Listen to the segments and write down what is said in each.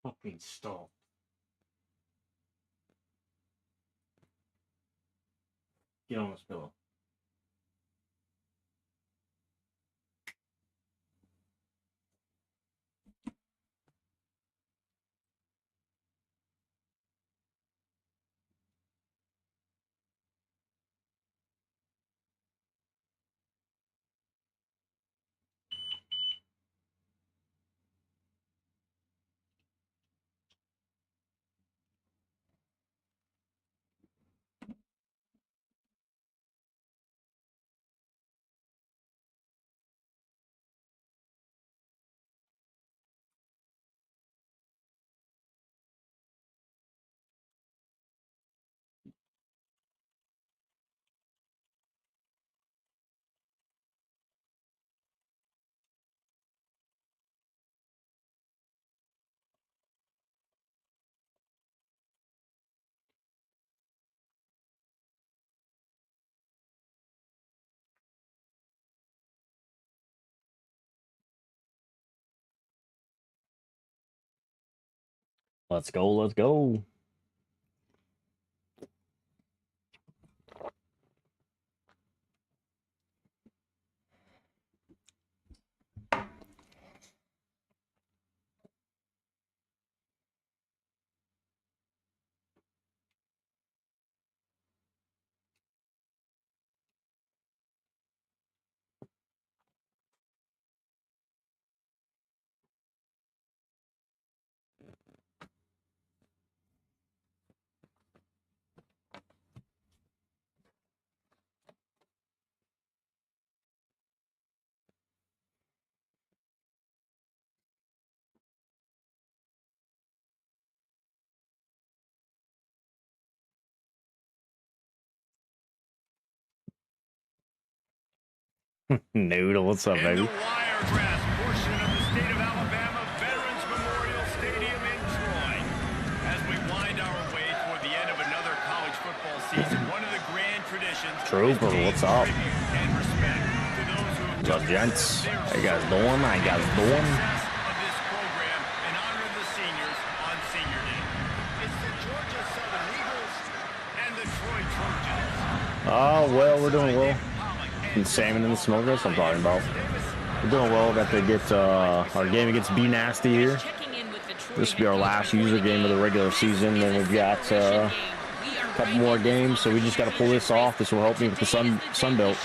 Fucking stop. Get on this pillow. Let's go, let's go. Noodle, what's up, baby? In the Wiregrass portion of the state of Alabama Veterans Memorial Stadium in Troy. As we wind our way toward the end of another college football season, one of the grand traditions. Trooper, what's up? And respect to those who have What's up, gents? How you guys doing? How you guys doing? of this program and honor the seniors on Senior Day. It's the Georgia Southern Eagles and the Troy Trojans. Oh, well, we're doing well. And salmon in the smoker, that's what I'm talking about. We're doing well. Got to get our game against BNasty here. This will be our last user game of the regular season. Then we've got a couple more games, so we just got to pull this off. This will help me with the Sun Belt.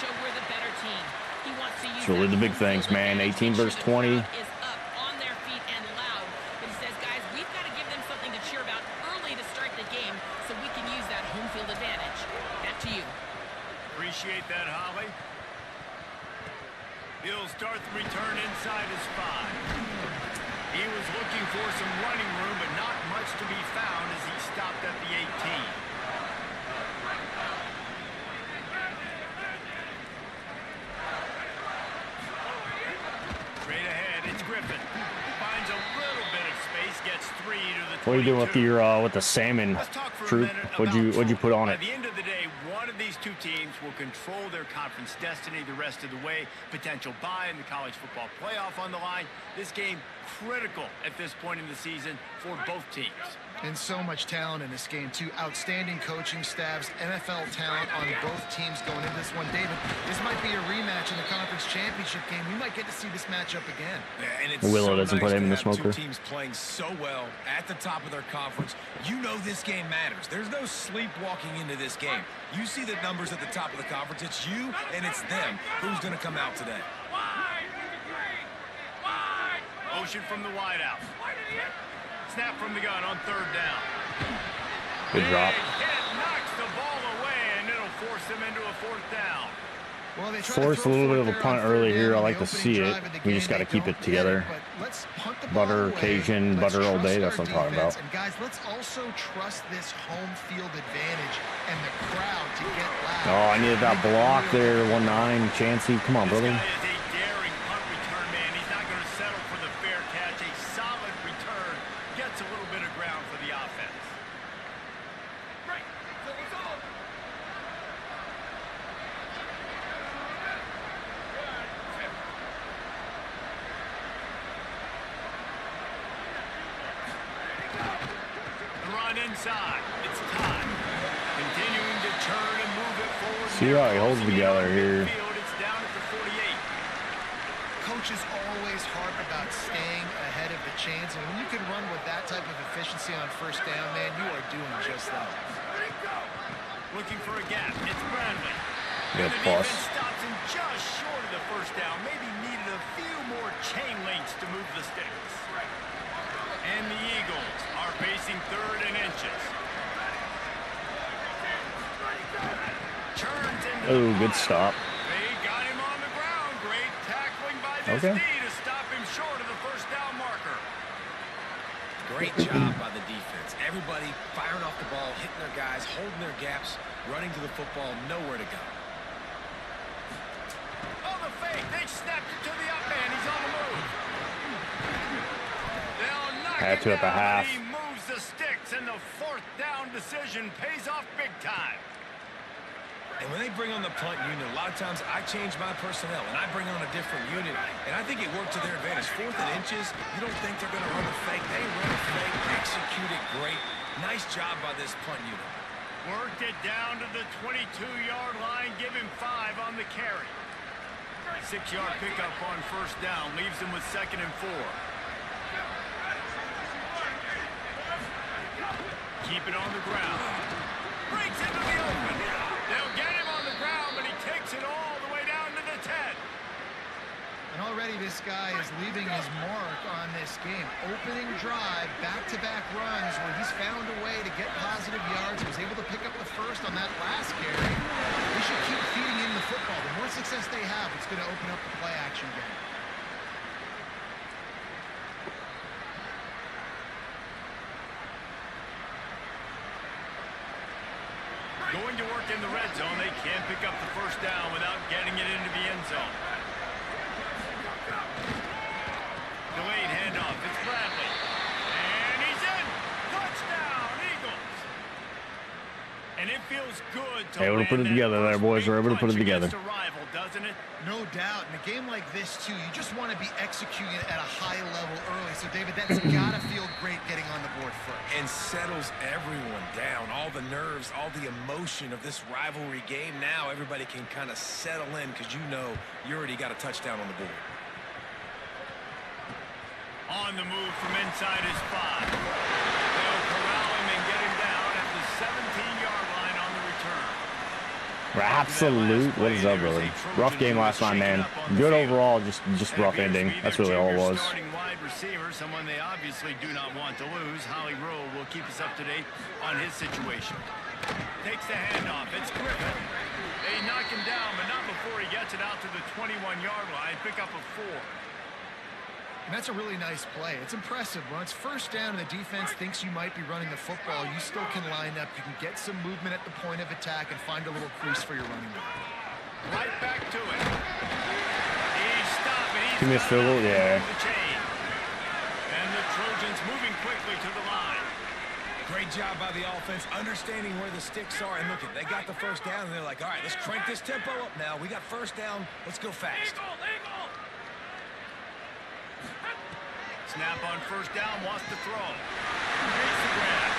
It's really the big things, man. 18 versus 20. Appreciate that, Holly. He'll start the return inside his 5. He was looking for some running room, but not much to be found as he stopped at the 18. Straight ahead, it's Griffin. Finds a little bit of space, gets 3 to the 22. What are you doing with your with the salmon, Troop? What'd you put on it? At the end of the day, one of these two teams will control their conference destiny the rest of the way. Potential bye in the college football playoff on the line. This game critical at this point in the season for both teams. And so much talent in this game, too. Outstanding coaching staffs, NFL talent on both teams going into this one. David, this might be a rematch in the conference championship game. We might get to see this matchup again. Yeah, and it's Willow so doesn't nice put him in the to have smoker. two teams playing so well at the top of their conference. You know this game matters. There's no sleepwalking into this game. You see the numbers at the top of the conference. It's you and it's them. Who's going to come out today? Motion from the wideout. Snap from the gun on 3rd down. Good drop. Hit knocks the ball away, and it'll force him into a 4th down. Well, they Forced a little bit of a punt early here. I like to see it. We just got to keep it together. Butter, Cajun, butter all day. That's what I'm talking about. And guys, let's also trust this home field advantage and the crowd to get loud. Oh, I needed that block there. 1-9, Chancey. Come on, brother. This guy is a daring punt return man. He's not going to settle for the fair catch. A solid return gets a little bit of ground for the offense. Right. So it's on. inside. It's time. Continuing to turn and move it forward. See how he holds together here. It's down at the 48. Coaches always harp about staying ahead of the chains, and when you can run with that type of efficiency on first down, man, you are doing just that. Looking for a gap. It's Bradley. Good The plus. defense stops him just short of the first down. Maybe needed a few more chain links to move the sticks. And the Eagles are facing 3rd and inches. Turns into Oh, good stop. They got him on the ground. Great tackling by Okay. DNSty to stop him short of the first down marker. Great job by the defense. Everybody firing off the ball, hitting their guys, holding their gaps, running to the football, nowhere to go. Oh, the fake. They snapped it to the up man. He's on the move. They'll knock Had it to at the down, half. but he moves the sticks, and the 4th down decision pays off big time. And when they bring on the punt unit, a lot of times I change my personnel and I bring on a different unit. And I think it worked to their advantage. 4th and inches, you don't think they're going to run a fake. They run a fake, execute it great. Nice job by this punt unit. Worked it down to the 22-yard line. Give him 5 on the carry. 6-yard pickup on first down. Leaves him with 2nd and 4. Keep it on the ground. Breaks into the open. They'll get him on the ground, but he takes it all the way down to the 10. And already this guy is leaving his mark on this game. Opening drive, back-to-back runs where he's found a way to get positive yards. He was able to pick up the first on that last carry. They should keep feeding him the football. The more success they have, it's going to open up the play-action game. Going to work in the red zone. They can't pick up the first down without getting it into the end zone. Delayed handoff. It's Bradley. And he's in. Touchdown, Eagles. And it feels good to Able to put it land together that there, first boys. big We're able to put it punch together. against a rival, doesn't it? No doubt. In a game like this, too, you just want to be executing it at a high level early. So, David, that's got to feel great getting on the board first. And settles everyone down. All the nerves, all the emotion of this rivalry game. Now everybody can kind of settle in because you know you already got a touchdown on the board. On the move from inside his 5. They'll corral him and get him down at the 17-yard line on the return. Absolute. What is up, brother? Rough game last night, man. Good overall, just rough ending. That's really all it was. Starting wide receiver, someone they obviously do not want to lose. Holly Rowe will keep us up to date on his situation. Takes the handoff. It's Griffin. They knock him down, but not before he gets it out to the 21-yard line. Pick up a 4. And that's a really nice play. It's impressive. When it's first down and the defense thinks you might be running the football, you still can line up. You can get some movement at the point of attack and find a little crease for your running back. Right back to it. He's stopping. Give me a field goal, yeah. And the Trojans moving quickly to the line. Great job by the offense, understanding where the sticks are. And look, they got the first down, and they're like, all right, let's crank this tempo up now. We got first down. Let's go fast. Snap on first down, wants to throw. Takes the grab.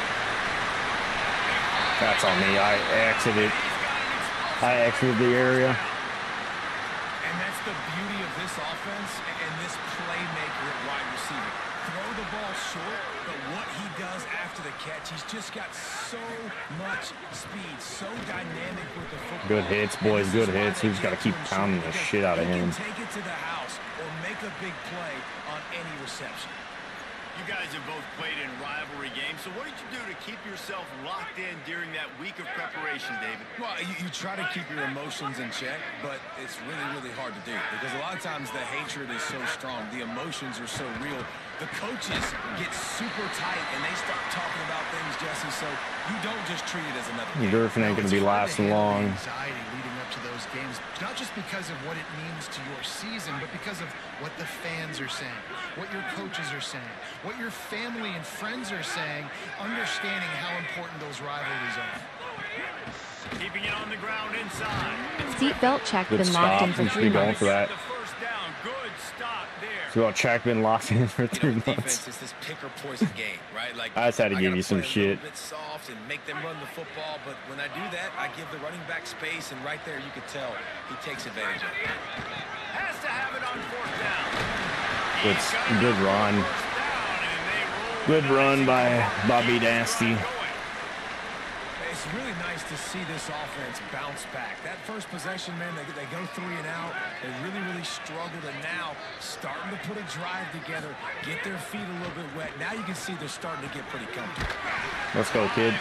That's on me. I exited the area. And that's the beauty of this offense and this playmaker at wide receiver. Throw the ball short, but what he does after the catch, he's just got so much speed, so dynamic with the football. Good hits, boys. Good hits. We just got to keep pounding the shit out of him. Take it to the house or make a big play on any reception. You guys have both played in rivalry games, so what did you do to keep yourself locked in during that week of preparation, David? Well, you try to keep your emotions in check, but it's really, really hard to do because a lot of times the hatred is so strong, the emotions are so real. The coaches get super tight and they start talking about things, Jesse, so you don't just treat it as another game. Griffin ain't going to be lasting long. Anxiety leading up to those games, not just because of what it means to your season, but because of what the fans are saying, what your coaches are saying, what your family and friends are saying, understanding how important those rivalries are. Keeping it on the ground inside. Seatbelt check Good been locked in stop. for You should 3 be going months. for that. The first down. Good stop there. So Check been locked in for 3 months. Defense is this pick or poison game, right? Like I just had to give you some shit. A bit soft and make them run the football, but when I do that, I give the running back space, and right there you can tell he takes advantage of it. Has to have it on 4th down. It's good run. Good run by BNasty. It's really nice to see this offense bounce back. That first possession, man, they go 3 and out. They really struggled, and now starting to put a drive together, get their feet a little bit wet. Now you can see they're starting to get pretty comfortable. Let's go, kid.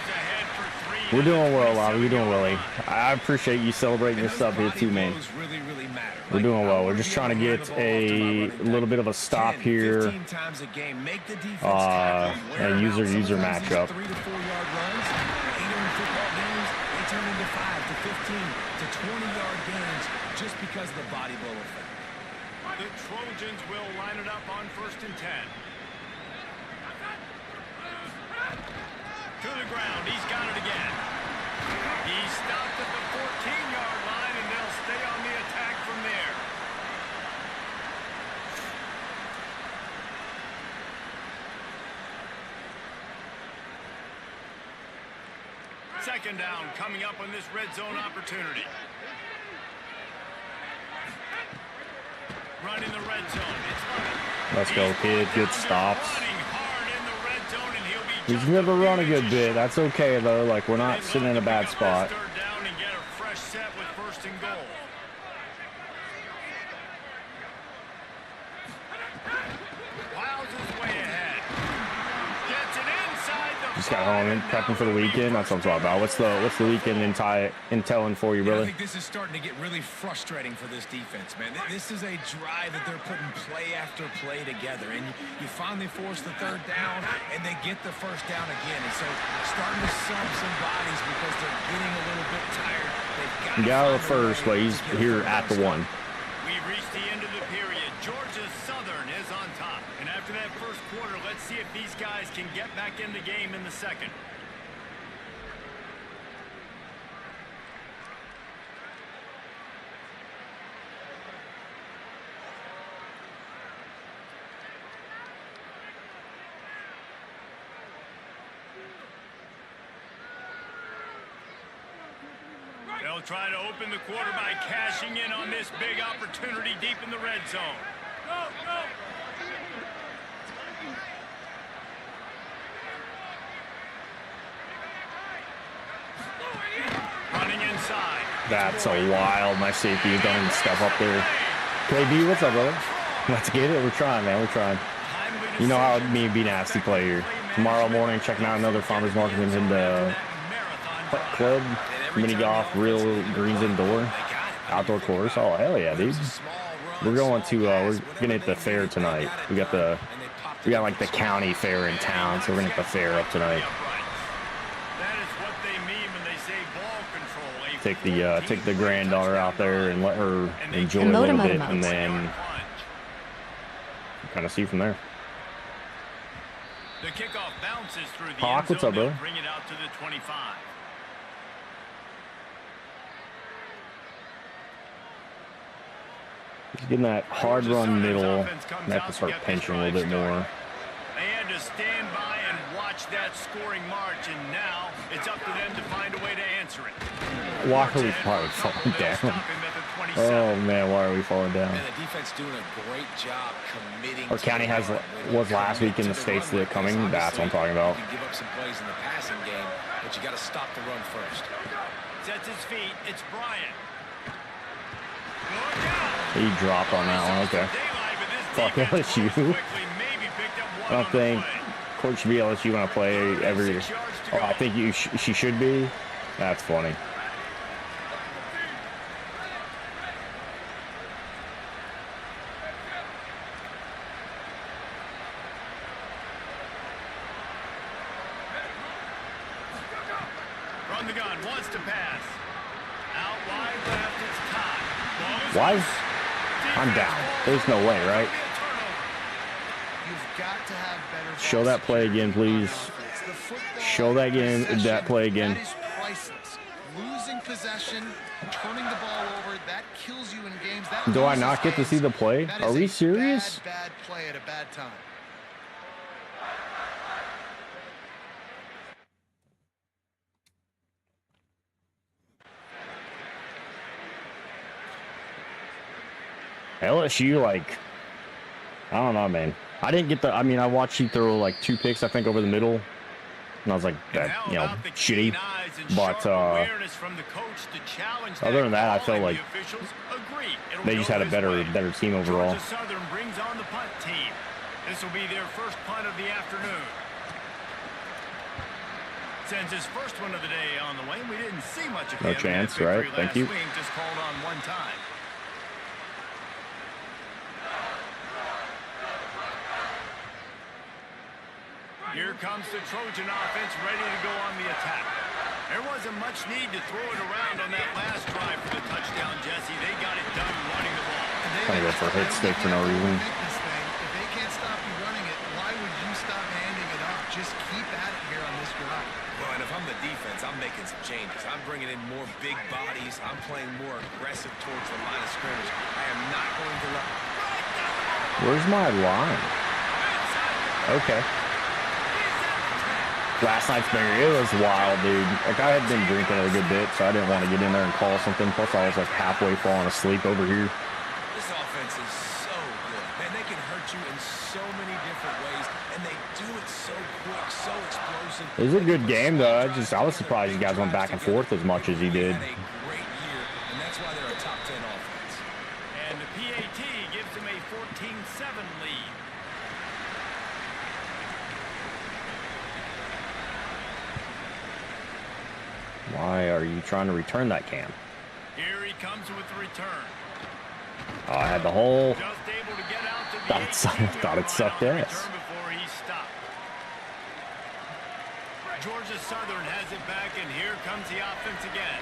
We're doing well, Lobby. We're doing well. I appreciate you celebrating your stuff here too, man. We're doing well. We're just trying to get a little bit of a stop here. A user matchup. 3 to 4 yard runs. Football games, they turn into 5 to 15 to 20-yard gains just because of the body blow effect. The Trojans will line it up on 1st and 10. To the ground. He's got it again. He stopped at the 14-yard line, and they'll stay on the attack from there. Second down coming up on this red zone opportunity. Running the red zone. Let's go, kid. Good stops. He's never run a good bit. That's okay, though. Like, we're not sitting in a bad spot. Third down and get a fresh set with 1st and goal. Plows his way ahead. Gets it inside the Just got home and prepping for the weekend. That's what I'm talking about. What's the weekend intelling for you, Yeah, I brother? think this is starting to get really frustrating for this defense, man. This is a drive that they're putting play after play together, and you finally force the 3rd down, and they get the 1st down again. And so starting to sub some bodies because they're getting a little bit tired. They've got Got the first, but he's here at the 1. We've reached the end of the period. Georgia Southern is on top. And after that first quarter, let's see if these guys can get back in the game in the second. They'll try to open the quarter by cashing in on this big opportunity deep in the red zone. Go, go. Running inside. That's a wild. My safety don't even step up there. KD, what's up, brother? Let's get it. We're trying, man. We're trying. You know how me and BNasty play here. Tomorrow morning, checking out another farmer's market in the club, mini golf, real greens indoor, outdoor course. Oh, hell yeah, dude. We're going to, we're gonna hit the fair tonight. We got like the county fair in town, so we're gonna hit the fair up tonight. Take the granddaughter out there and let her enjoy a little bit, and then kind of see from there. The kickoff bounces through the Hawk, what's up, bro? Bring it out to the 25. He's getting that hard run middle. And have to start pinching a little bit more. They had to stand by and watch that scoring march, and now it's up to them to find a way to answer it. Walker, we probably falling down. Oh man, why are we falling down? Man, the defense doing a great job committing. Our county was last week in the states that are coming. That's what I'm talking about. You give up some plays in the passing game, but you got to stop the run first. Sets his feet. It's Bryant. He dropped on that one. Okay. Fuck LSU. I don't think coach should be LSU when I play every. Oh, I think she should be. That's funny. From the gun, wants to pass. Out wide left, it's Todd. Why? I'm down. There's no way, right? You've got to have better. Show that play again, please. Show that play again. That is priceless. Losing possession, turning the ball over, that kills you in games. That Do I not get to see the play? That Are is we a serious? Bad play at a bad time. LSU, like, I don't know, man. I didn't get the. I mean, I watched you throw like 2 picks, I think, over the middle, and I was like, that, you know, shitty. But other than that, I felt like they just had a better team overall. Georgia Southern brings on the punt team. This will be their first punt of the afternoon. Sends his first one of the day on the way. We didn't see much of him. No chance, right? Thank you. Just called on one time. Here comes the Trojan offense ready to go on the attack. There wasn't much need to throw it around on that last drive for the touchdown, Jesse. They got it done running the ball. Trying to go for a hit stick for no reason. If they can't stop you running it, why would you stop handing it off? Just keep at it here on this drive. Well, and if I'm the defense, I'm making some changes. I'm bringing in more big bodies. I'm playing more aggressive towards the line of scrimmage. I am not going to let... Where's my line? Okay. Last night's banger, it was wild, dude. Like, I had been drinking a good bit, so I didn't want to get in there and call something. Plus, I was like halfway falling asleep over here. This offense is so good. Man, they can hurt you in so many different ways, and they do it so quick, so explosive. It was a good game, though. I was surprised you guys went back and forth as much as you did. They had a great year, and that's why they're a top 10 offense. And the PAT gives them a 14-7 lead. Why are you trying to return that, Cam? Here he comes with the return. Oh, I had the whole... Just able to get out to the Thought it sucked ass. Before he stopped. Georgia Southern has it back, and here comes the offense again.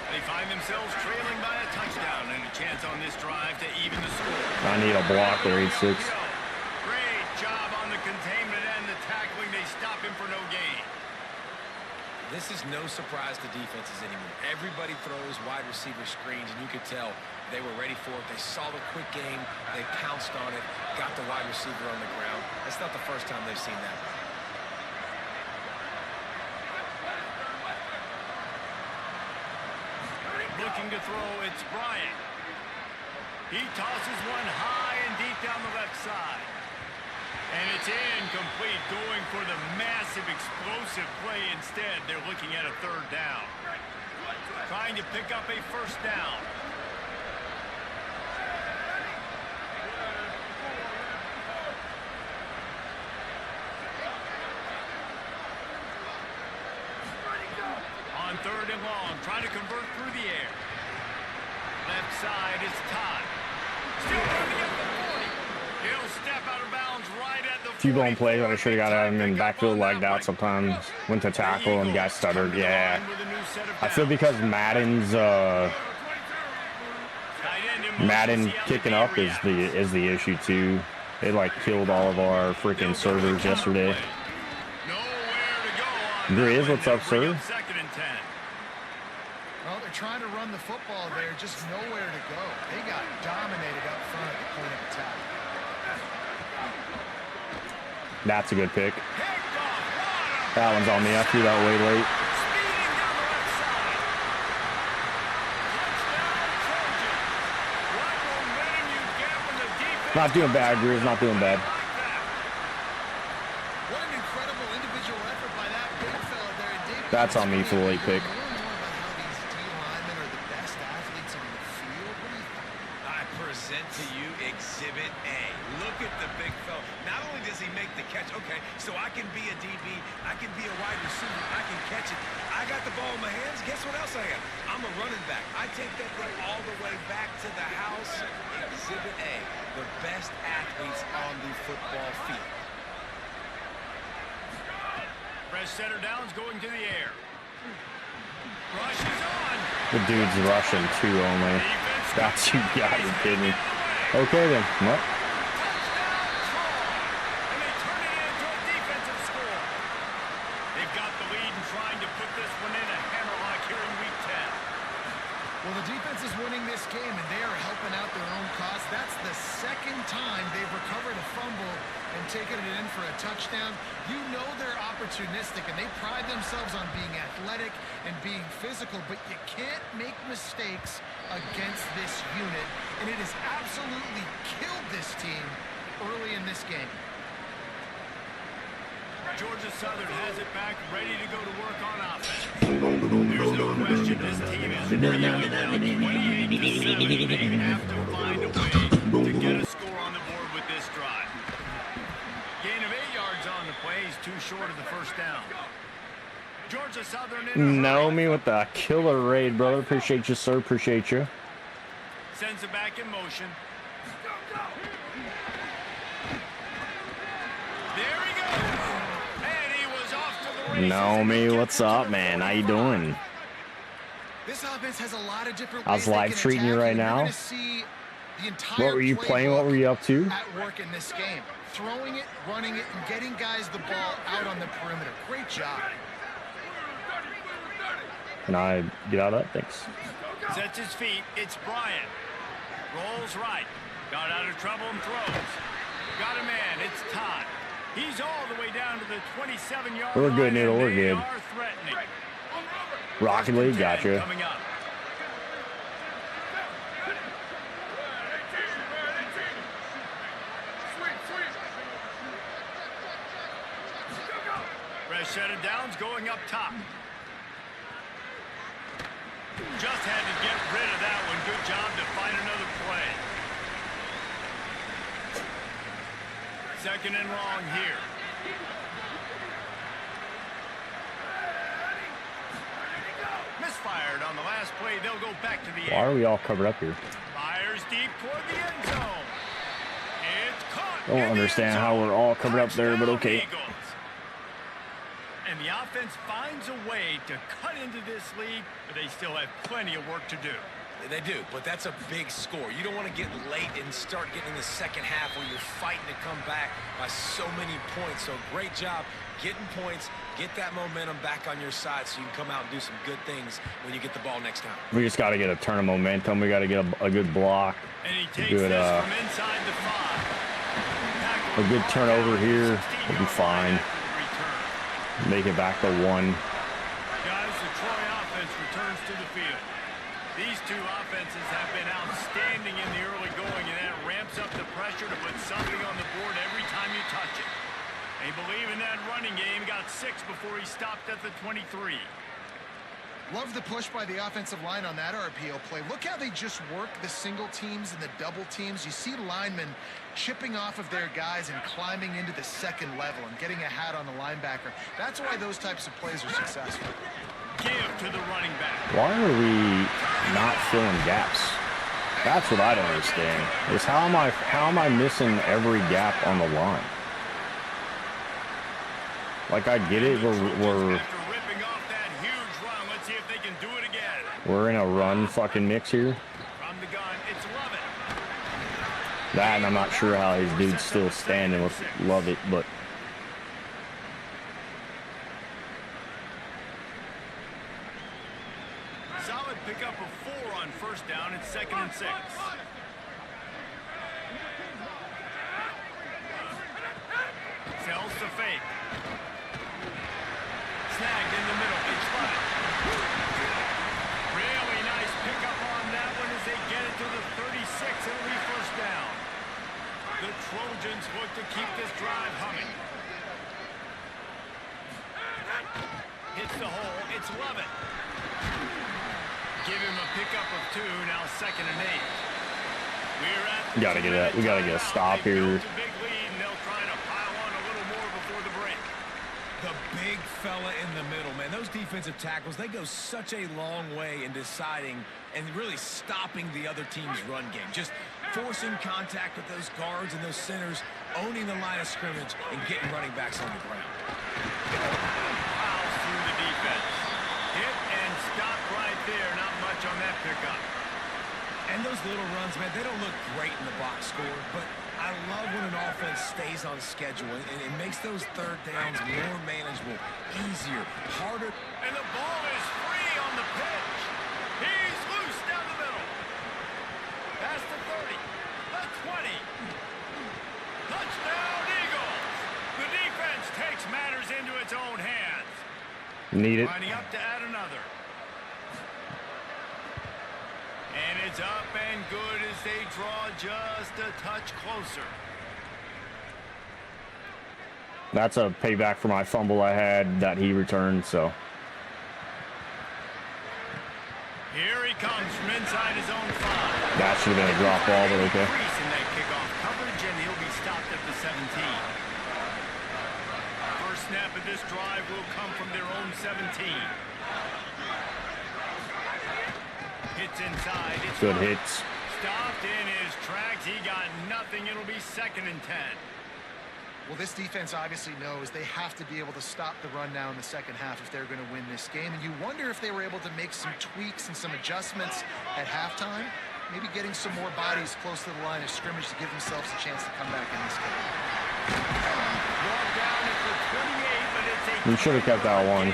They find themselves trailing by a touchdown and a chance on this drive to even the score. I need a block there, 8-6. Great job on the containment and the tackling. They stop him for no gain. This is no surprise to defenses anymore. Everybody throws wide receiver screens, and you could tell they were ready for it. They saw the quick game. They pounced on it, got the wide receiver on the ground. That's not the first time they've seen that. Looking to throw, it's Bryant. He tosses one high and deep down the left side. And it's incomplete, going for the massive explosive play instead. They're looking at a third down. Trying to pick up a first down. On third and long, trying to convert through the air. Left side is Todd. Still trying to get the 40. He'll step out of bounds right at the 40. Few blown plays that I should have got at him in backfield lagged out sometimes. Went to tackle and got stuttered. Yeah. I feel because Madden's Madden kicking up is the issue too. They like killed all of our freaking servers yesterday. Grizz, what's up, sir? Well, they're trying to run the football there, just nowhere to go. They got dominated up front at the point of attack. That's a good pick. That one's on me. I threw that way late. Not doing bad, Grizz. Not doing bad. What an incredible individual effort by that big fella there. That's on me for the late pick. I present to you Exhibit A. Look at the big fella. Not only does he make the catch, okay, so I can be a DB, I can be a wide receiver, I can catch it. I got the ball in my hands. Guess what else I am? I'm a running back. I take that thing all the way back to the house. Exhibit A, the best athletes on the football field. Fresh center downs going to the air. Rush is on. The dude's rushing two only. That's you got to be kidding me. Okay then. What? And they turn it into a defensive score. They've got the lead and trying to put this one in a hammerlock here in week 10. Well, the defense is winning this game, and they are helping out their own second time they've recovered a fumble and taken it in for a touchdown. You know they're opportunistic, and they pride themselves on being athletic and being physical, but you can't make mistakes against this unit, and it has absolutely killed this team early in this game. Georgia Southern has it back, ready to go to work on offense. There's no question this team is reeling now 28-7. They have to find a way to get a score on the board with this drive. Gain of 8 yards on the play. He's too short of the first down. Georgia Southern in Naomi with the killer raid, brother. Appreciate you, sir. Appreciate you. sends it back in motion. There he goes. And he was off to the races. Naomi, what's up, man? How you doing? This offense has a lot of different How's ways life treating you right now? What were you playing? What were you up to? At work in this game. Throwing it, running it, and getting guys the ball out on the perimeter. Great job. Can I get out of that? Thanks. Sets his feet. It's Bryant. Rolls right. Got out of trouble and throws. Got a man. It's Todd. He's all the way down to the 27-yard line. We're good, Needle. We're good. They are threatening. Rocket League, gotcha. Coming up. Fresh set of downs going up top. Just had to get rid of that one. Good job to find another play. Second and long here. Misfired on the last play. They'll go back to the Why are we all covered up here? Fires deep toward the end zone. It's caught. I don't understand how we're all covered up there, but okay. Eagles. And the offense finds a way to cut into this lead, but they still have plenty of work to do. They do, but that's a big score. You don't want to get late and start getting in the second half where you're fighting to come back by so many points. So great job getting points, get that momentum back on your side so you can come out and do some good things when you get the ball next time. We just got to get a turn of momentum. We got to get a good block. And he takes Good, this from inside the 5. A good turnover here. We'll be fine. Make it back to 1. Guys, the Troy offense returns to the field. These two offenses have been outstanding in the early going, and that ramps up the pressure to put something on the board every time you touch it. They believe in that running game. Got 6 before he stopped at the 23. Love the push by the offensive line on that RPO play. Look how they just work the single teams and the double teams. You see linemen chipping off of their guys and climbing into the second level and getting a hat on the linebacker. That's why those types of plays are successful. Give to the running back. Why are we not filling gaps? That's what I don't understand. Is how am I missing every gap on the line? Like, I get it, we're in a run fucking mix here. From the gun, it's Lovett. That, and I'm not sure how his dude's still standing with Lovett, but Solid pickup of 4 on first down. It's 2nd and 6. Sells the fake. Snagged in the middle. It's Lovett. Really nice pickup on that one as they get it to the 36. It'll be first down. The Trojans look to keep this drive humming. Hits the hole. It's Lovett. Give him a pickup of 2. Now 2nd and 8. We're at we gotta get a stop here. Big lead, and they'll try to pile on a little more before the break. The big fella in the middle, man. Those defensive tackles, they go such a long way in deciding and really stopping the other team's run game. Just forcing contact with those guards and those centers, owning the line of scrimmage, and getting running backs on the ground. Fouls through the defense. Hit and stop right there. Not much on that pickup. And those little runs, man, they don't look great in the box score, but I love when an offense stays on schedule, and it makes those third downs more manageable, easier, harder. And the ball is free on the pitch. He's loose down the middle. Past the 30, the 20. its own hands. Need it. Lining up to add another. And it's up and good as they draw just a touch closer. That's a payback for my fumble I had that he returned, so. Here he comes from inside his own 5. That should have been a drop ball, but okay. In that kickoff coverage, and he'll be stopped at the 17. First snap of this drive will come from their own 17. Hits inside. It's Good hits. Stopped in his tracks. He got nothing. It'll be 2nd and 10. Well, this defense obviously knows they have to be able to stop the run now in the second half if they're going to win this game. And you wonder if they were able to make some tweaks and some adjustments at halftime, maybe getting some more bodies close to the line of scrimmage to give themselves a chance to come back in this game. Walk down at the 28, but it's a We should have kept that one.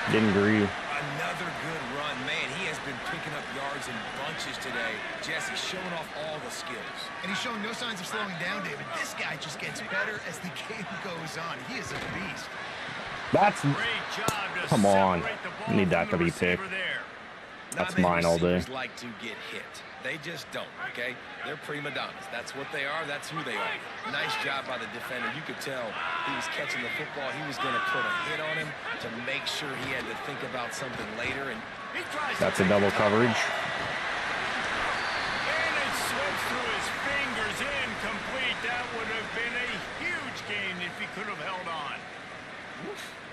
Didn't agree. Another good run. Man, he has been picking up yards in bunches today. Jesse showing off all the skills. And he's showing no signs of slowing down, David. This guy just gets better as the game goes on. He is a beast. That's. great job to Come on. separate the ball Need that from to the be picked. receiver there. That's Not many mine all day. receivers like to get hit. They just don't, okay? They're prima donnas. That's what they are. That's who they are. Nice job by the defender. You could tell he was catching the football. He was going to put a hit on him to make sure he had to think about something later. And He tries That's to a take double it. coverage. And it slips through his fingers. Incomplete. That would have been a huge gain if he could have held on.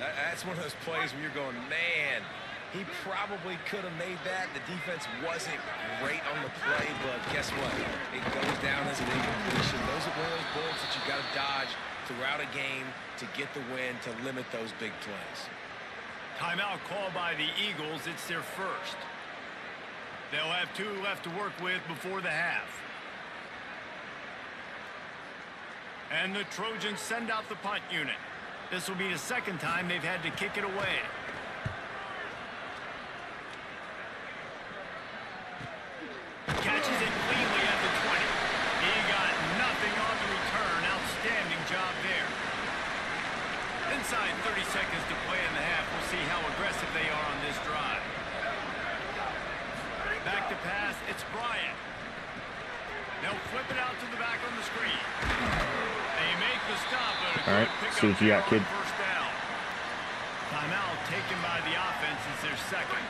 that's one of those plays where you're going, man, he probably could have made that. The defense wasn't great on the play, but guess what? It goes down as an incompletion. Those are one of those bullets that you got to dodge throughout a game to get the win, to limit those big plays. Timeout call by the Eagles. It's their first. They'll have 2 left to work with before the half. And the Trojans send out the punt unit. This will be the 2nd time they've had to kick it away. Catches it cleanly at the 20. He got nothing on the return. Outstanding job there. Inside 30 seconds to play in the half. We'll see how aggressive they are on this drive. Back to pass. It's Bryant. They'll flip it out to the back on the screen. They make the stop. All right, see what you got, kid. First down. Timeout taken by the offense is their 2nd.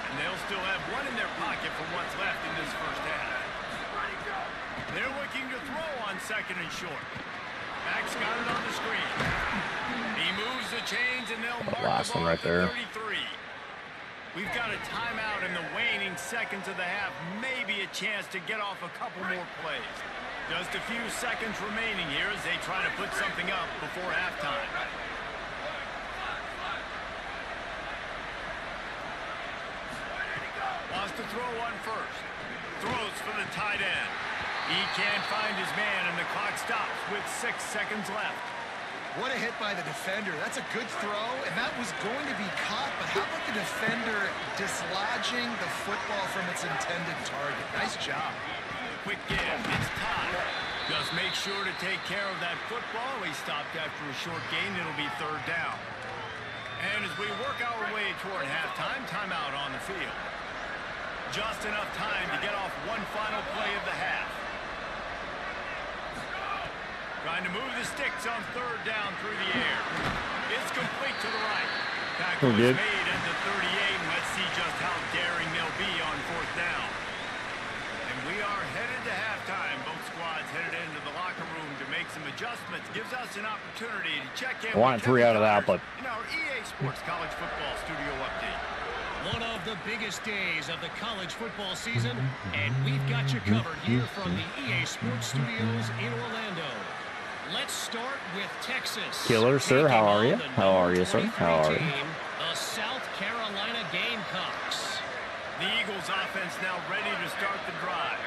And they'll still have 1 in their pocket for what's left in this first half. They're looking to throw on 2nd and short. Max got it on the screen. He moves the chains, and they'll mark Last the one ball right at there. the 33. We've got a timeout in the waning seconds of the half. Maybe a chance to get off a couple more plays. Just a few seconds remaining here as they try to put something up before halftime. Wants to throw on first. Throws for the tight end. He can't find his man, and the clock stops with 6 seconds left. What a hit by the defender. That's a good throw, and that was going to be caught, but how about the defender dislodging the football from its intended target? Nice job. Quick give. It's Todd. Just make sure to take care of that football. He stopped after a short gain. It'll be 3rd down. And as we work our way toward halftime, timeout on the field. Just enough time to get off one final play of the half. Trying to move the sticks on 3rd down through the air. It's complete to the right. Tackle is made at the 38, and let's see just how daring they'll be on 4th down. And we are headed to halftime. Both squads headed into the locker room to make some adjustments. Gives us an opportunity to check in. I wanted 3 out of that, but in our EA Sports College Football Studio Update. One of the biggest days of the college football season, and we've got you covered here from the EA Sports Studios in Orlando. Let's start with Texas. Killer, sir. How are you? How are you, sir? How are you? The South Carolina Gamecocks. The Eagles offense now ready to start the drive.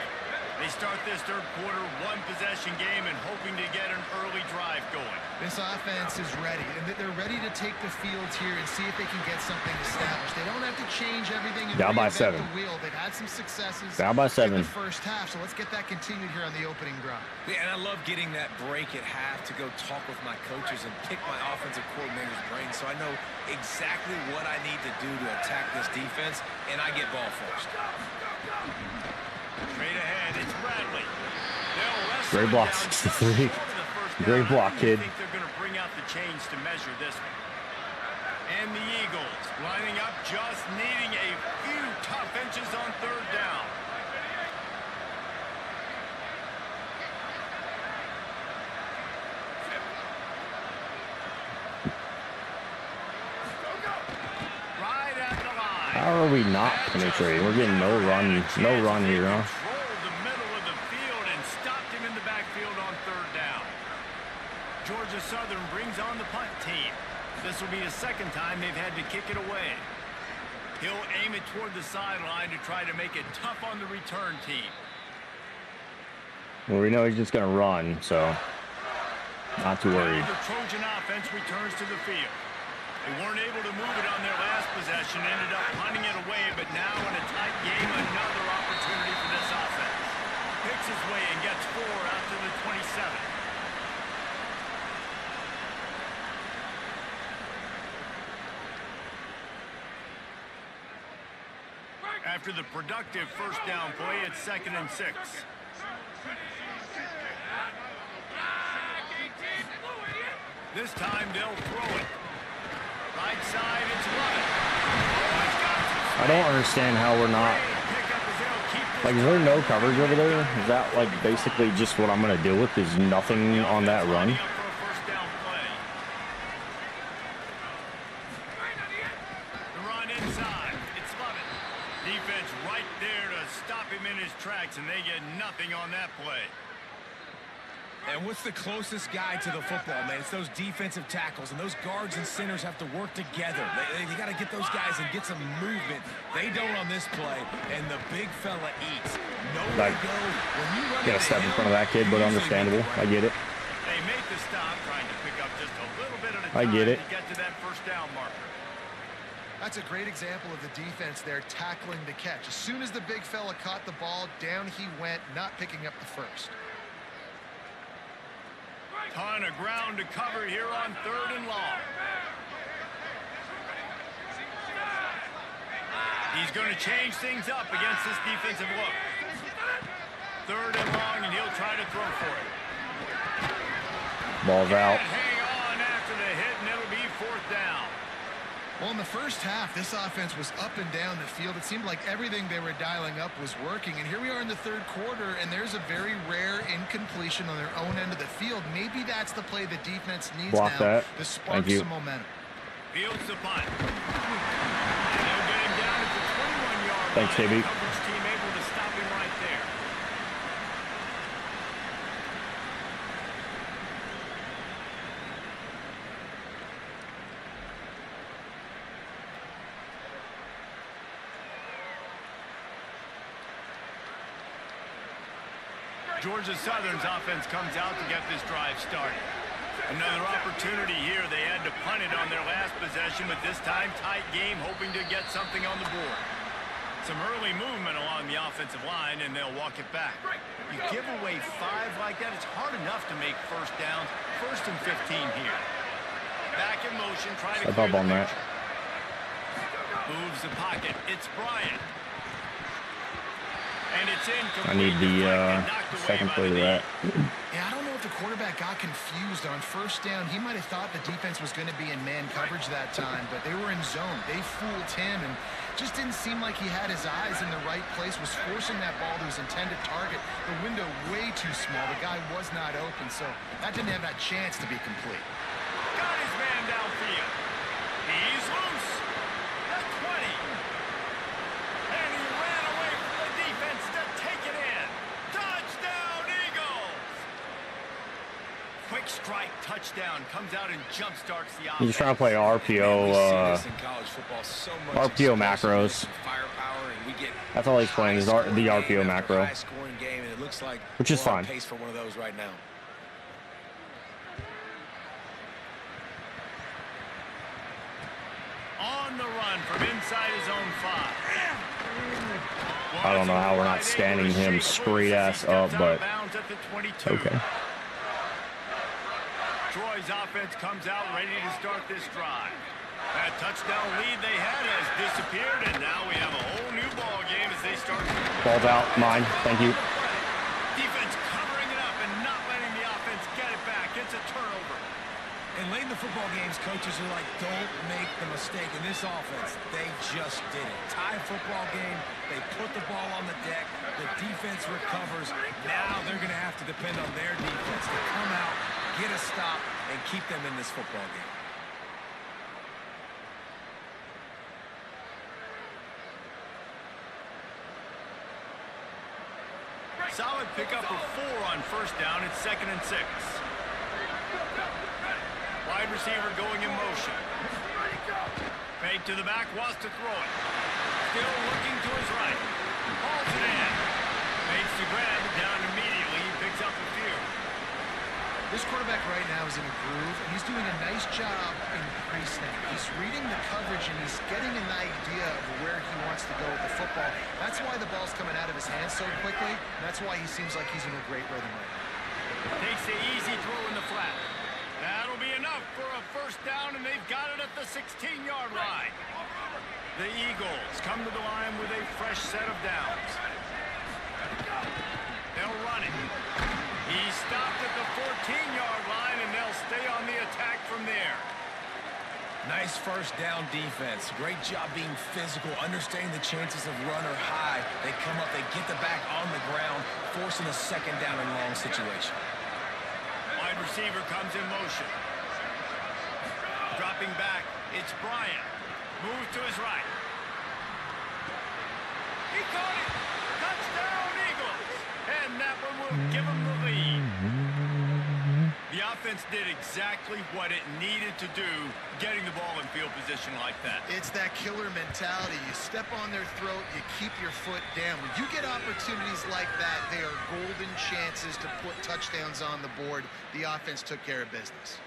They They start this third quarter one-possession game and hoping to get an early drive going. This offense is ready, and they're ready to take the field here and see if they can get something established. They don't have to change everything and down by reinvent 7. the wheel. They've had some successes Down by 7 in the first half, so let's get that continued here on the opening drive. Yeah, and I love getting that break at half to go talk with my coaches and pick my offensive coordinator's brain so I know exactly what I need to do to attack this defense, and I get ball first. Straight ahead, it's Bradley. Great block, 63. Great block, kid. I think they're going to bring out the chains to measure this one. And the Eagles lining up, just needing a few tough inches on third down. Right at the line. How are we not penetrating? We're getting no run here, huh? Controlled the middle of the field and stopped him in the backfield on third down. Georgia Southern brings on the punt team. This will be the second time they've had to kick it away. He'll aim it toward the sideline to try to make it tough on the return team. Well, we know he's just going to run, so not too worried. The Trojan offense returns to the field. They weren't able to move it on their last possession, ended up punting it away, but now in a tight game, another opportunity for this offense. Picks his way and gets 4 out to the 27. After the productive first down play, it's 2nd and 6. This time they'll throw it. Right side, it's running. I don't understand how we're not. Like, is there no coverage over there? Is that, like, basically just what I'm going to deal with? Is nothing on that run? And they get nothing on that play. And what's the closest guy to the football, man? It's those defensive tackles, and those guards and centers have to work together. They got to get those guys and get some movement. They don't on this play, and the big fella eats. Nowhere to go. When you run Got to step in front of that kid, but understandable. I get it. They make the stop, trying to pick up just a little bit at a time I get it. to get to that first down marker. That's a great example of the defense there tackling the catch. As soon as the big fella caught the ball, down he went, not picking up the first. Ton of ground to cover here on 3rd and long. He's going to change things up against this defensive look. 3rd and long, and he'll try to throw for it. Ball's out. Hang on after the hit, and it'll be 4th down. Well, in the first half, this offense was up and down the field. It seemed like everything they were dialing up was working. And here we are in the third quarter, and there's a very rare incompletion on their own end of the field. Maybe that's the play the defense needs now to spark some momentum. Fields the punt. And they'll get him down at the 21-yard line. Thanks, KB. Coverage team able to stop him right there. Georgia Southern's offense comes out to get this drive started. Another opportunity here. They had to punt it on their last possession, but this time tight game, hoping to get something on the board. Some early movement along the offensive line, and they'll walk it back. You give away 5 like that, it's hard enough to make first downs. 1st and 15 here. Back in motion, trying to clear the picture. Moves the pocket. It's Bryant. And it's incomplete. I need the second play of that. Yeah, I don't know if the quarterback got confused on first down. He might have thought the defense was going to be in man coverage that time, but they were in zone. They fooled him and just didn't seem like he had his eyes in the right place, was forcing that ball to his intended target. The window way too small. The guy was not open, so that didn't have that chance to be complete. Got his man downfield. He's loose. The 20. And he ran away from the defense to take it in. Touchdown, Eagles! Quick strike, touchdown, comes out and jump starts the offense. He's trying to play RPO, RPO macros. That's all he's playing is the RPO macro. it looks like which is we're on fine. pace for one of those right now. On the run from inside his own 5. I don't know how we're not standing him straight ass up, but okay. Troy's offense comes out ready to start this drive. That touchdown lead they had has disappeared, and now we have a whole new ball game as they start. Ball's out, mine. Thank you. Defense covering it up and not letting the offense get it back. It's a turnover. And late in the football games, coaches are like, don't make the mistake. In this offense, they just did it. Tie football game, they put the ball on the deck, the defense recovers. Now they're going to have to depend on their defense to come out, get a stop, and keep them in this football game. Solid pickup of 4 on first down. It's 2nd and 6. Wide receiver going in motion. Fake to the back, wants to throw it. Still looking to his right. Hauls it in. Fakes to grab it down immediately. He picks up a few. This quarterback right now is in a groove, and he's doing a nice job in pre-snap. He's reading the coverage, and he's getting an idea of where he wants to go with the football. That's why the ball's coming out of his hands so quickly. That's why he seems like he's in a great rhythm right now. Takes the easy throw in the flat. That'll be enough for a first down, and they've got it at the 16-yard line. The Eagles come to the line with a fresh set of downs. They'll run it. He stopped at the 14-yard line, and they'll stay on the attack from there. Nice first down defense. Great job being physical, understanding the chances of run or high. They come up, they get the back on the ground, forcing a 2nd down and long situation. Wide receiver comes in motion. Dropping back, it's Bryant. Moves to his right. He caught it. Touchdown, Eagles. And that one will give him the lead. The offense did exactly what it needed to do, getting the ball in field position like that. It's that killer mentality. You step on their throat, you keep your foot down. When you get opportunities like that, they are golden chances to put touchdowns on the board. The offense took care of business.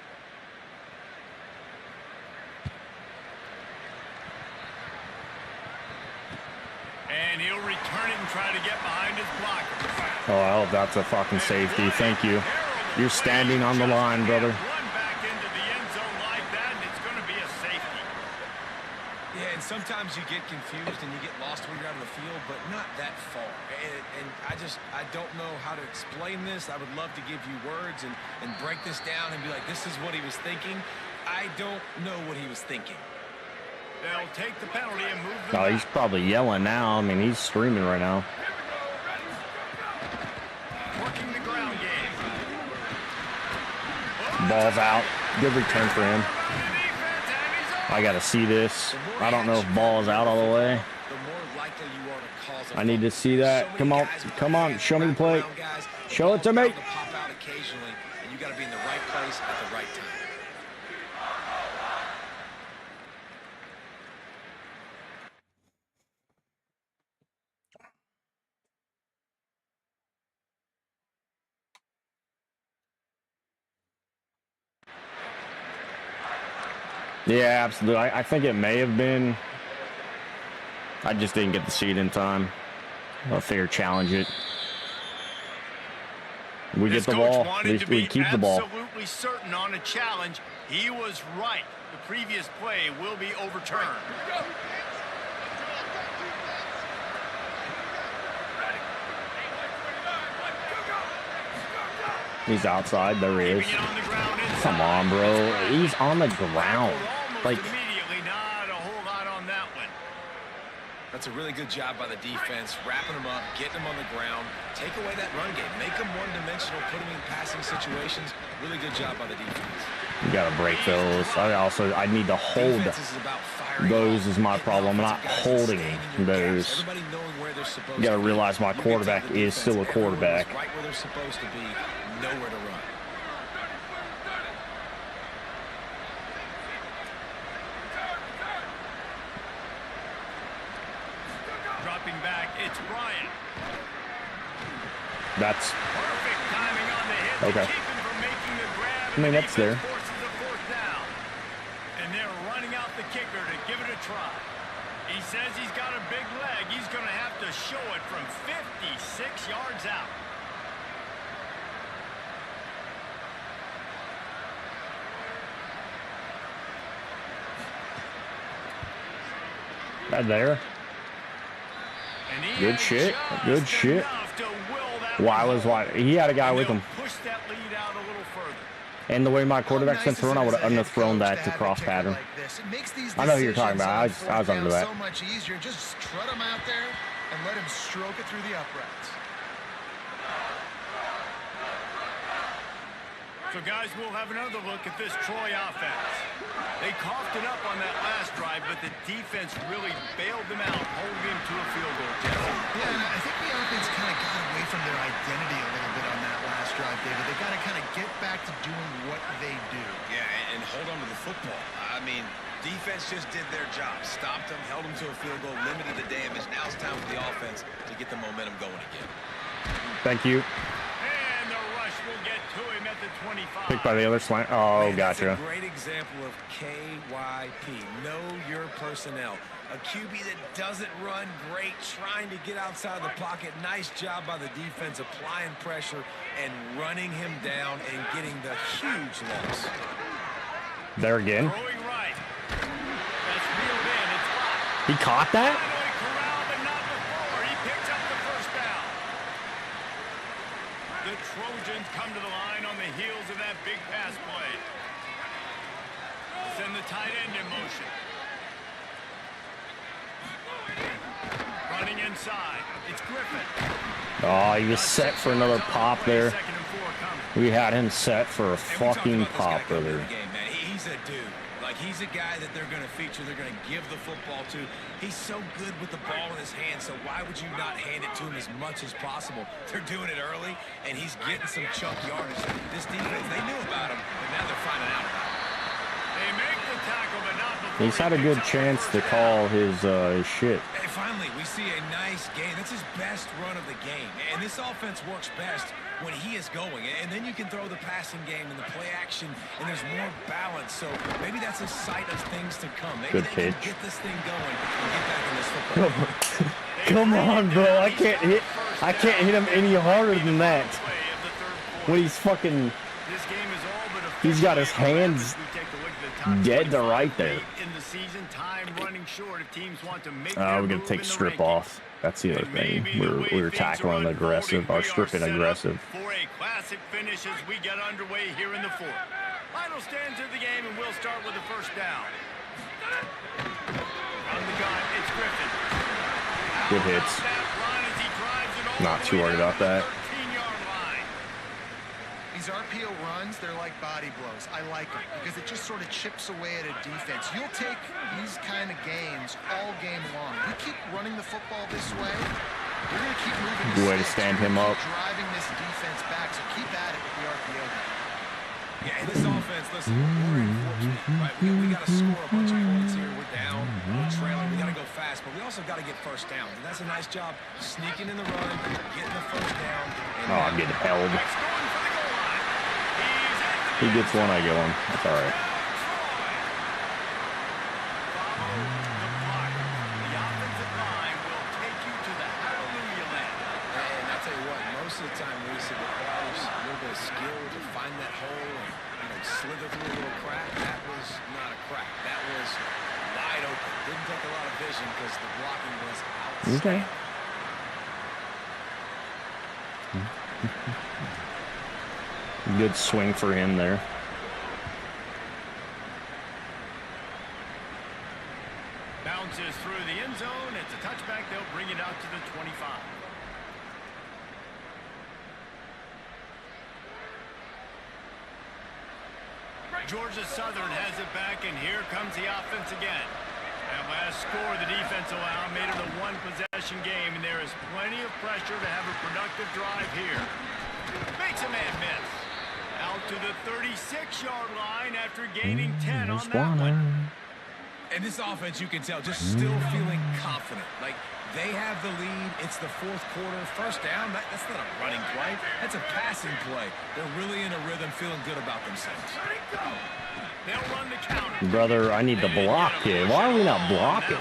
And he'll return it and try to get behind his blocker. Oh, I hope that's a fucking safety. Thank you. You're standing on the line, brother. Run back into the end zone like that, and it's going to be a safety. Yeah, and sometimes you get confused and you get lost when you're out of the field, but not that far. And I don't know how to explain this. I would love to give you words and break this down and be like, this is what he was thinking. I don't know what he was thinking. They'll take the penalty and move them Oh, back. he's probably yelling now. I mean, he's screaming right now. Working the ground game. Ball's out. Good return for him. I got to see this. I don't know if ball is out all the way. I need to see that. Come on. Come on. Show me the play. Show it to me. Pop out occasionally, and you got to be in the right place at the right time. Yeah, absolutely. I think it may have been. I just didn't get to see it in time. I'll figure challenge it. We get the ball. At least we keep the ball. Absolutely certain on a challenge. He was right. The previous play will be overturned. He's outside. There he is. Come on, bro. He's on the ground. Like, Immediately, not a whole lot on that one. That's a really good job by the defense, wrapping them up, getting them on the ground, take away that run game, make them one-dimensional, put them in passing situations. Really good job by the defense. you got to break those. I need to hold those is my problem. I'm not holding those. You got to realize my quarterback is still a quarterback. Right where they're supposed to be, nowhere to run. Dropping back, it's Bryant. That's Perfect timing on the hit okay. to keep him from making the grab. I mean, that's there. Forces a fourth down. And they're running out the kicker to give it a try. He says he's got a big leg. He's going to have to show it from 56 yards out. Right there. Good shit. Good shit. Why was he had a guy with him. Push that lead out a little further. And the way my quarterback's been thrown, I would have underthrown that to cross pattern. I know who you're talking about. I was under that. So much easier. Just strut him out there and let him stroke it through the uprights. So, guys, we'll have another look at this Troy offense. They coughed it up on that last drive, but the defense really bailed them out, holding them to a field goal. Yeah, and I think the offense kind of got away from their identity a little bit on that last drive, David. They got to kind of get back to doing what they do. Yeah, and hold on to the football. I mean, defense just did their job. Stopped them, held them to a field goal, limited the damage. Now it's time for the offense to get the momentum going again. Thank you. And the rush will get to him at the 25. Picked by the other slant. Oh, Man, gotcha. that's a great example of KYP. Know your personnel. A QB that doesn't run great, trying to get outside the pocket. Nice job by the defense applying pressure and running him down and getting the huge loss. There again. Throwing right. That's reeled in. It's blocked. He caught that? Finally corralled, but not before. He picks up the first down. The Trojans come to the line on the heels of that big pass play. Send the tight end in motion. Running inside. It's Griffin. Oh, he was set for another pop there. Second and 4 coming. We had him set for a fucking pop earlier. earlier. He's a dude. Like, he's a guy that they're going to feature, they're going to give the football to. He's so good with the ball in his hand, so why would you not hand it to him as much as possible? They're doing it early, and he's getting some chunk yardage. This defense, they knew about him, but now they're finding out about him. They make the tackle, but not before He's had a good chance to call his shit. And finally, we see a nice game. That's his best run of the game. And this offense works best when he is going. And then you can throw the passing game and the play action, and there's more balance. So maybe that's a sight of things to come. Maybe Good they pitch. can get this thing going and get back in this football. Come on, bro. I can't hit him any harder than that. When he's fucking, This game is all but he's got his hands dead to right there. In the season, time running short if teams want to make We're gonna take strip off. That's the other thing. We're tackling aggressive, or stripping aggressive. For a classic finish as we get underway here in the fourth. Final stands of the game, and we'll start with the first down. On the gun, it's Griffin. Good hits. Not too worried about that. These RPO runs, they're like body blows. I like them because it just sort of chips away at a defense. You'll take these kind of gains all game long. You keep running the football this way, you're going to keep moving. Good way to stand him up. Driving this defense back, so keep at it with the RPO. Yeah, and this offense, listen, we're unfortunate, right? We got to score a bunch of points here. We're down, we're trailing, we got to go fast, but we also got to get first down. And that's a nice job sneaking in the run, getting the first down. Oh, I'm getting held. He gets one, I get one. That's all right. And I'll tell you what, most of the time, Reese, it requires a little bit of skill to find that hole and slither through a little crack. That was not a crack. That was wide open. Didn't take a lot of vision because the blocking was outstanding. Okay. Good swing for him there. Bounces through the end zone. It's a touchback. They'll bring it out to the 25. Georgia Southern has it back, and here comes the offense again. That last score the defense allowed made it a one-possession game, and there is plenty of pressure to have a productive drive here. Makes a man miss. Out to the 36-yard line after gaining 10 on that one. And this offense, you can tell, just still feeling confident. Like, they have the lead. It's the fourth quarter. First down, that's not a running play. That's a passing play. They're really in a rhythm, feeling good about themselves. They'll run the counter. Brother, I need to block it. Why are we not blocking?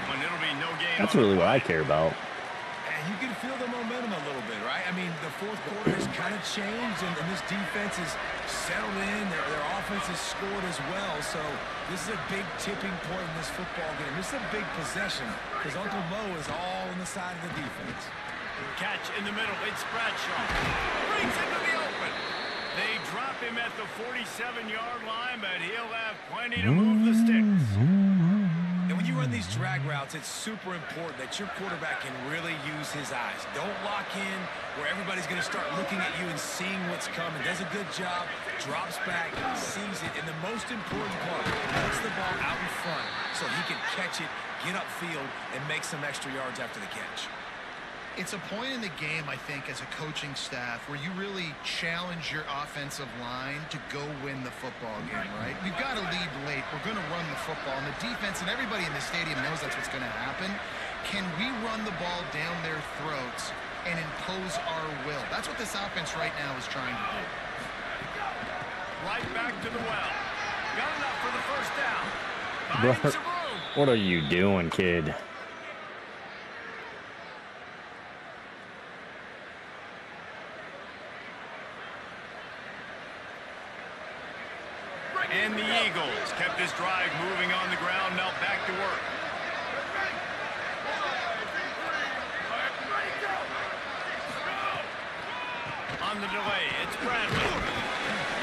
That's really what I care about. And you can feel the momentum a little bit, right? I mean, the fourth quarter has kind of changed, and this defense is settled in. Their offense has scored as well. So this is a big tipping point in this football game. This is a big possession because Uncle Mo is all on the side of the defense. Catch in the middle. It's Bradshaw. Brings into the open. They drop him at the 47-yard line, but he'll have plenty to move the sticks. And when you run these drag routes, it's super important that your quarterback can really use his eyes. Don't lock in where everybody's going to start looking at you and seeing what's coming. Does a good job, drops back, sees it, and the most important part, puts the ball out in front so he can catch it, get upfield, and make some extra yards after the catch. It's a point in the game, I think, as a coaching staff where you really challenge your offensive line to go win the football game, right? We've got to lead late. We're going to run the football. And the defense and everybody in the stadium knows that's what's going to happen. Can we run the ball down their throats and impose our will? That's what this offense right now is trying to do. Right back to the well. Got enough for the first down. Brother, what are you doing, kid? And the Eagles kept this drive moving on the ground. Now back to work. On the delay, it's Bradley.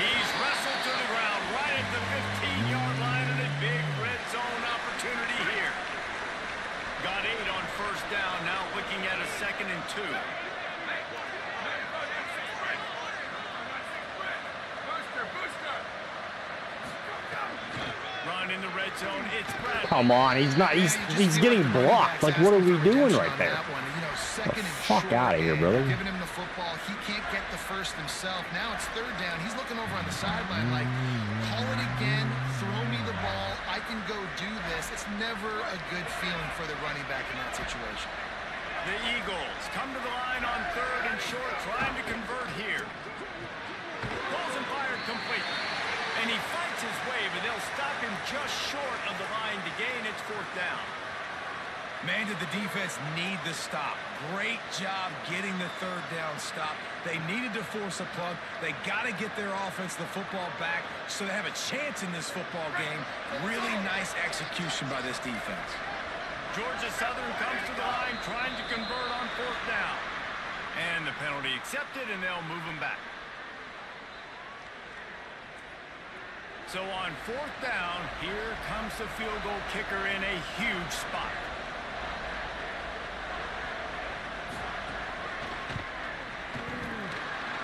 He's wrestled to the ground right at the 15-yard line, and a big red zone opportunity here. Got 8 on first down, now looking at a 2nd and 2. Run in the red zone, it's Bradley. Come on, he's getting blocked. Like, what are we doing right there? Get the fuck out of here, brother. Giving him the football. He can't get the first himself. Now it's 3rd down. He's looking over on the sideline like, call it again, throw me the ball, I can go do this. It's never a good feeling for the running back in that situation. The Eagles come to the line on 3rd and short, trying to convert here. Balls and fired complete. And he fights his way, but they'll stop him just short of the line to gain. It's 4th down. Man, did the defense need the stop. Great job getting the 3rd down stop. They needed to force a plug. They got to get their offense the football back so they have a chance in this football game. Really nice execution by this defense. Georgia Southern comes to the line trying to convert on 4th down. And the penalty accepted, and they'll move him back. So on 4th down, here comes the field goal kicker in a huge spot.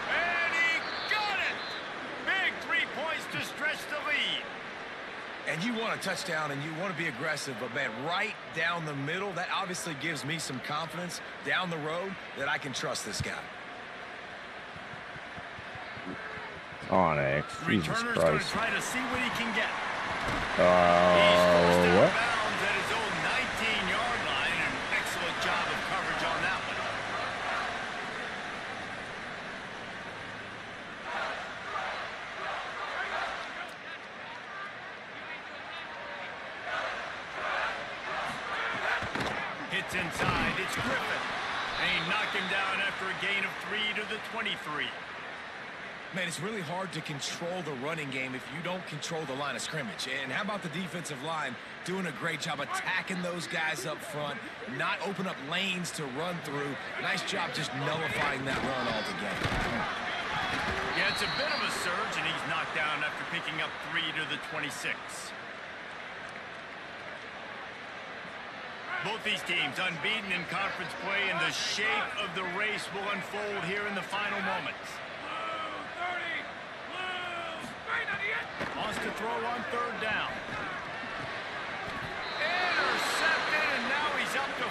And he got it! Big 3 points to stretch the lead. And you want a touchdown and you want to be aggressive, but man, right down the middle, that obviously gives me some confidence down the road that I can trust this guy. Onyx, Jesus Returner's going to Christ. try to see what he can get. He's What? forced out of bounds at his own 19-yard line. An excellent job of coverage on that one. Hits inside. It's Griffin. And he knocked him down after a gain of 3 to the 23. Man, it's really hard to control the running game if you don't control the line of scrimmage. And how about the defensive line doing a great job attacking those guys up front, not open up lanes to run through. Nice job just nullifying that run altogether. Yeah, it's a bit of a surge, and he's knocked down after picking up 3 to the 26. Both these teams unbeaten in conference play, and the shape of the race will unfold here in the final moments. Wants to throw on 3rd down. Intercepted, and now he's up to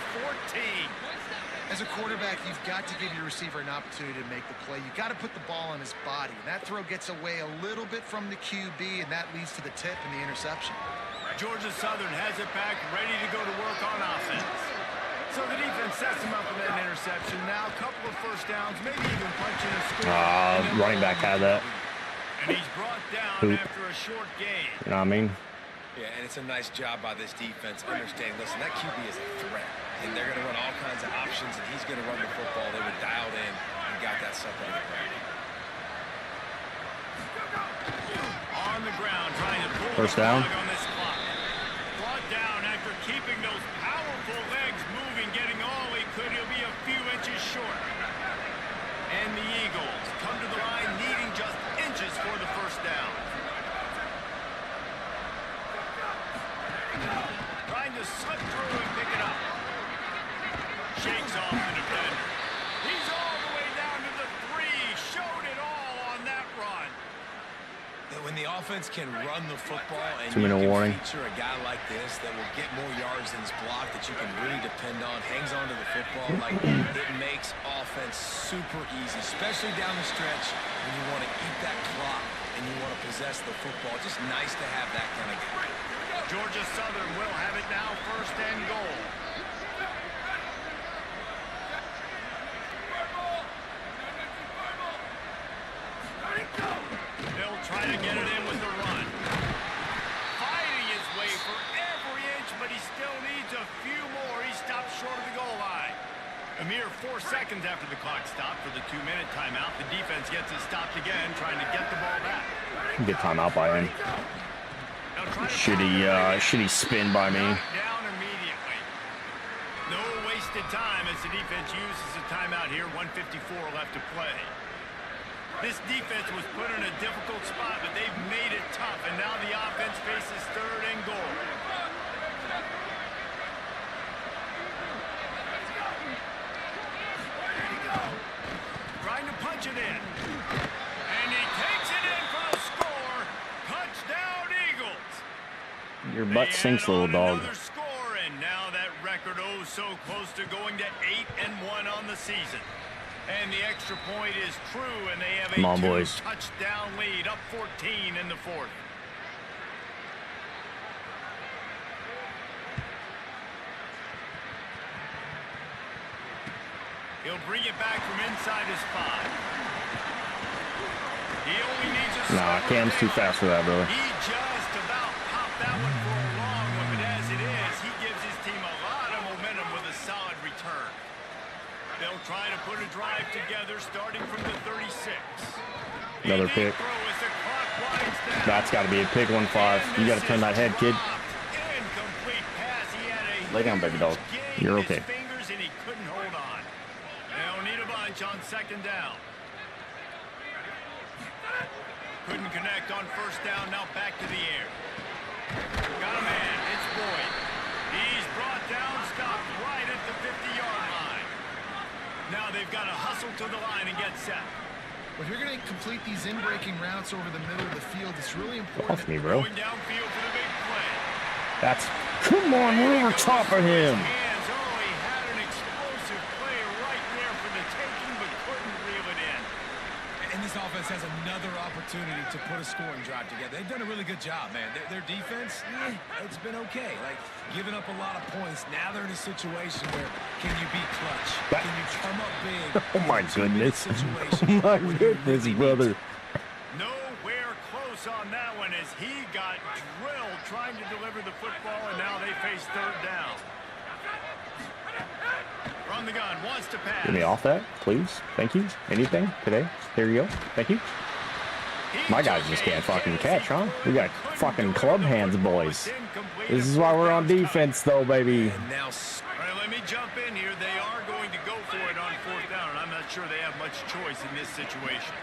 14. As a quarterback, you've got to give your receiver an opportunity to make the play. You've got to put the ball on his body. And that throw gets away a little bit from the QB, and that leads to the tip and the interception. Georgia Southern has it back, ready to go to work on offense. So the defense sets him up with that interception. Now a couple of first downs, maybe even punching a score. Running back had that. And he's brought down after a short gain. You know what I mean? Yeah, and it's a nice job by this defense understanding, listen, that QB is a threat. And they're going to run all kinds of options, and he's going to run the football. They were dialed in and got that stuff on the ground. On the ground, trying to pull first down. on this clock. Brought down after keeping those powerful legs moving, getting all he could. He'll be a few inches short. And the Eagles come to the line needing just inches for the first down. Trying to slip through and pick it up. Shakes off the defender. He's all the way down to the 3. Showed it all on that run. When the offense can run the football and 2-minute warning. Feature a guy like this that will get more yards than his block that you can really depend on, hangs on to the football, like it makes offense super easy, especially down the stretch when you want to eat that clock and you want to possess the football. Just nice to have that kind of guy. Georgia Southern will have it now, first and goal. They'll try to get it in with the run. Fighting his way for every inch, but he still needs a few more. He stopped short of the goal line. A mere 4 seconds after the clock stopped for the 2-minute timeout, the defense gets it stopped again, trying to get the ball back. Good timeout by him. Shitty spin by me. Down immediately. No wasted time as the defense uses a timeout here. 1:54 left to play. This defense was put in a difficult spot, but they've made it tough, and now the offense faces third and goal. Trying to punch it in. And he takes it in for the score. Touchdown, Eagles. Your butt sinks, little dog. Another score, and now that record so close to going to 8-1 on the season. And the extra point is true, and they have a two-touchdown lead, up 14 in the fourth. He'll bring it back from inside his 5. He only needs a Cam's too fast for that, brother. He just about popped that one for a long one, but as it is, he gives his team a lot of momentum with a solid return. They'll try to put a drive together starting from the 36. Another pick. That's got to be a pick, 1-5. You got to turn that head, kid. Lay down, baby dog. You're okay. And he couldn't hold on. They'll need a bunch on second down. Couldn't connect on first down. Now back to the air. Got a man. It's Boyd. He's brought down, stopped right at the 50-yard line. Now they've got to hustle to the line and get set. If you're going to complete these in-breaking routes over the middle of the field, it's really important. Off me, bro. Going downfield for the big play. That's... Come on, we're over top of him. Hands only had an explosive play right there for the taking, but couldn't reel it in. And this offense has another opportunity to put a scoring drive together. They've done a really good job, man. Their defense, it's been okay. Like, giving up a lot of points. Now they're in a situation where can you be clutch? Can you come up big? Oh, my goodness. Oh, my goodness, brother. Nowhere close on that one as he got drilled trying to deliver the football, and now they face third down. From the gun, wants to pass. Get me off that, please. Thank you. Anything today? There you go. Thank you. My guys just can't fucking catch, huh? We got fucking club hands, boys. This is why we're on defense, though, baby. All right, let me jump in here. They are going to go for it on fourth down, and I'm not sure they have much choice in this situation.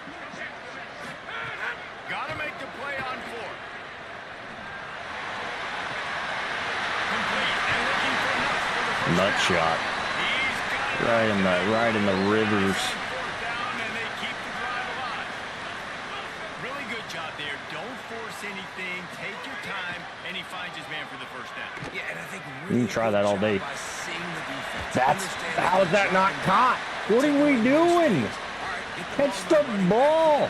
Got to make the play on fourth. Complete and looking for nuts for the first Nut down. shot. Right in the rivers. Down and they keep the drive alive. Really good job there. Don't force anything. Take your time, and he finds his man for the first down. Yeah, and I think You can try that all day. How is that not caught? What are we doing? Catch the ball.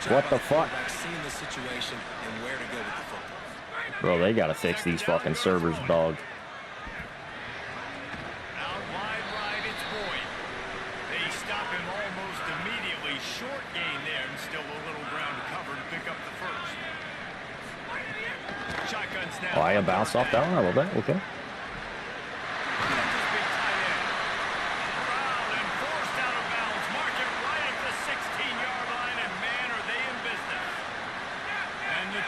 What the fuck? Seeing the situation and where to go with the football. Bro, they gotta fix these fucking servers, dog. Out wide right, it's Boyd. They stop him almost immediately. Short gain there, and still a little ground to cover to pick up the first. Shotgun snap. Oh, I bounced off that one a little bit. Okay.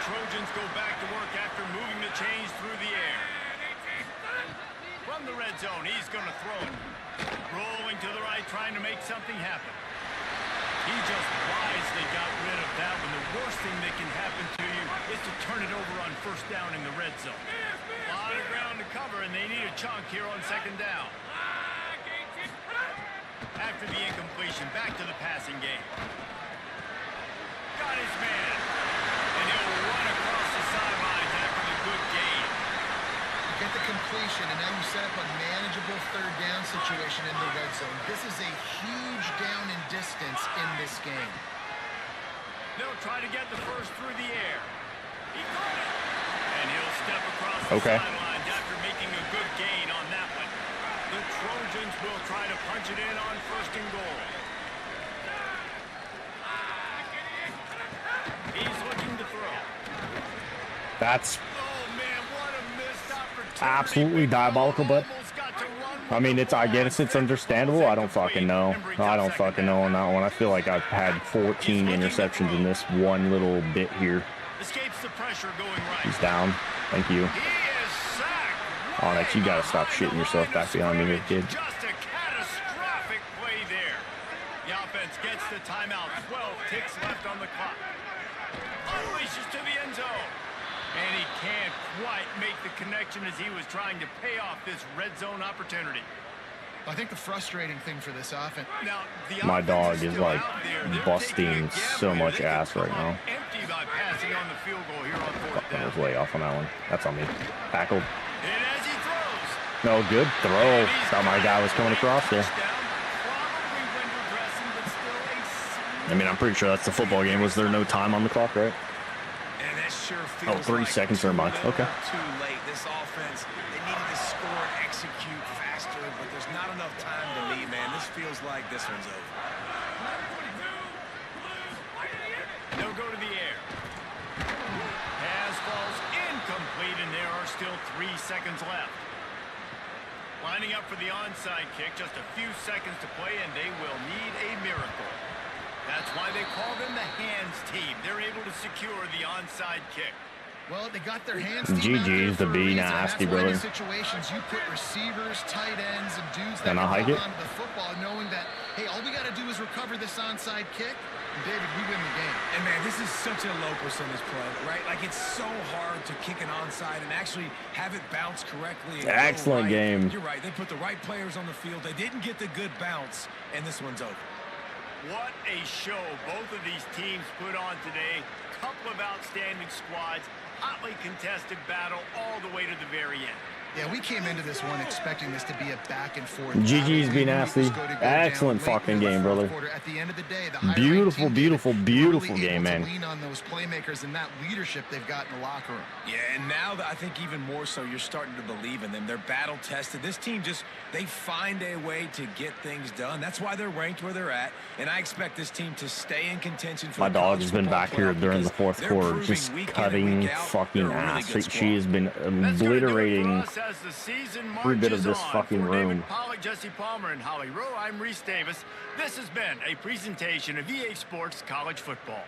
Trojans go back to work after moving the chains through the air. From the red zone, he's going to throw it. Rolling to the right, trying to make something happen. He just wisely got rid of that when the worst thing that can happen to you is to turn it over on first down in the red zone. A lot of ground to cover, and they need a chunk here on second down. After the incompletion, back to the passing game. Got his man. And he'll run across the sidelines after the good gain. You get the completion, and now you set up a manageable third down situation in the red zone. This is a huge down in distance in this game. They'll try to get the first through the air. He got it. And he'll step across the sidelines after making a good gain on that one. The Trojans will try to punch it in on first and goal. He's looking to throw. That's Oh man, what a missed opportunity. absolutely diabolical, but I mean, I guess it's understandable. I don't fucking know. I don't fucking know on that one. I feel like I've had 14 interceptions in this one little bit here. Escapes the pressure going right. He's down. Thank you. He is sacked. Onyx, you gotta stop shitting yourself back behind me here, kid. Just a catastrophic play there. The offense gets the timeout. 12 ticks left on the clock. Unleashes to the end zone. And he can't quite make the connection as he was trying to pay off this red zone opportunity. I think the frustrating thing for this offense. Now, My dog is like busting so much ass right now. Empty by passing on the field goal here on fourth I down. was way off on that one. That's on me. Tackled. And as he throws, No, good throw. Thought my guy was coming across there. probably window dressing, but still a I mean, I'm pretty sure that's the football game. Was there no time on the clock, right? And that sure Oh, feels 3 like seconds, too never mind. little, Okay. Too late. This offense, they needed to score and execute faster, but there's not enough time to me, man. This feels like this one's over. They'll go to the air. Pass falls incomplete, and there are still 3 seconds left. Lining up for the onside kick, just a few seconds to play, and they will need a miracle. That's why they call them the hands team. They're able to secure the onside kick. Well, they got their hands. GG's the BNasty, brother. Situations you put receivers, tight ends, and dudes Can that I hike can it? hold on to the football, knowing that hey, all we got to do is recover this onside kick, and David, we win the game. And man, this is such a low percentage play, right? Like it's so hard to kick an onside and actually have it bounce correctly. And Excellent right. game. You're right. They put the right players on the field. They didn't get the good bounce, and this one's over. What a show both of these teams put on today. Couple of outstanding squads. Hotly contested battle all the way to the very end. Yeah, we came into this one expecting this to be a back and forth. GG's BNasty. Excellent fucking game, brother. At the end of the day, the Beautiful, beautiful, beautiful game, man. Lean on those playmakers and that leadership they've got in the locker room. Yeah, and now I think even more so, you're starting to believe in them. They're battle tested. This team they find a way to get things done. That's why they're ranked where they're at. And I expect this team to stay in contention for My the dog college has been football back here playoff during the because fourth they're quarter, proving just week in and cutting week out fucking they're a really ass. good She has been That's gonna do it for obliterating us as the season every bit of marches this on. fucking For room. David Pollack, Jesse Palmer, and Holly Rowe, I'm Reese Davis. This has been a presentation of EA Sports College Football.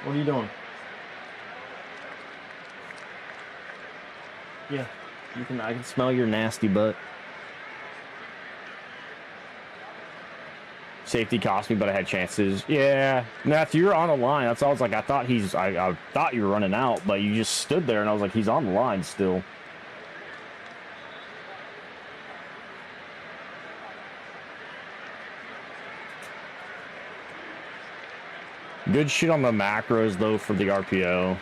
What are you doing? Yeah, I can smell your nasty butt. Safety cost me, but I had chances. Yeah, Matthew, you're on the line. That's all. I was like, I thought I thought you were running out, but you just stood there, and I was like, he's on the line still. Good shit on the macros, though, for the RPO.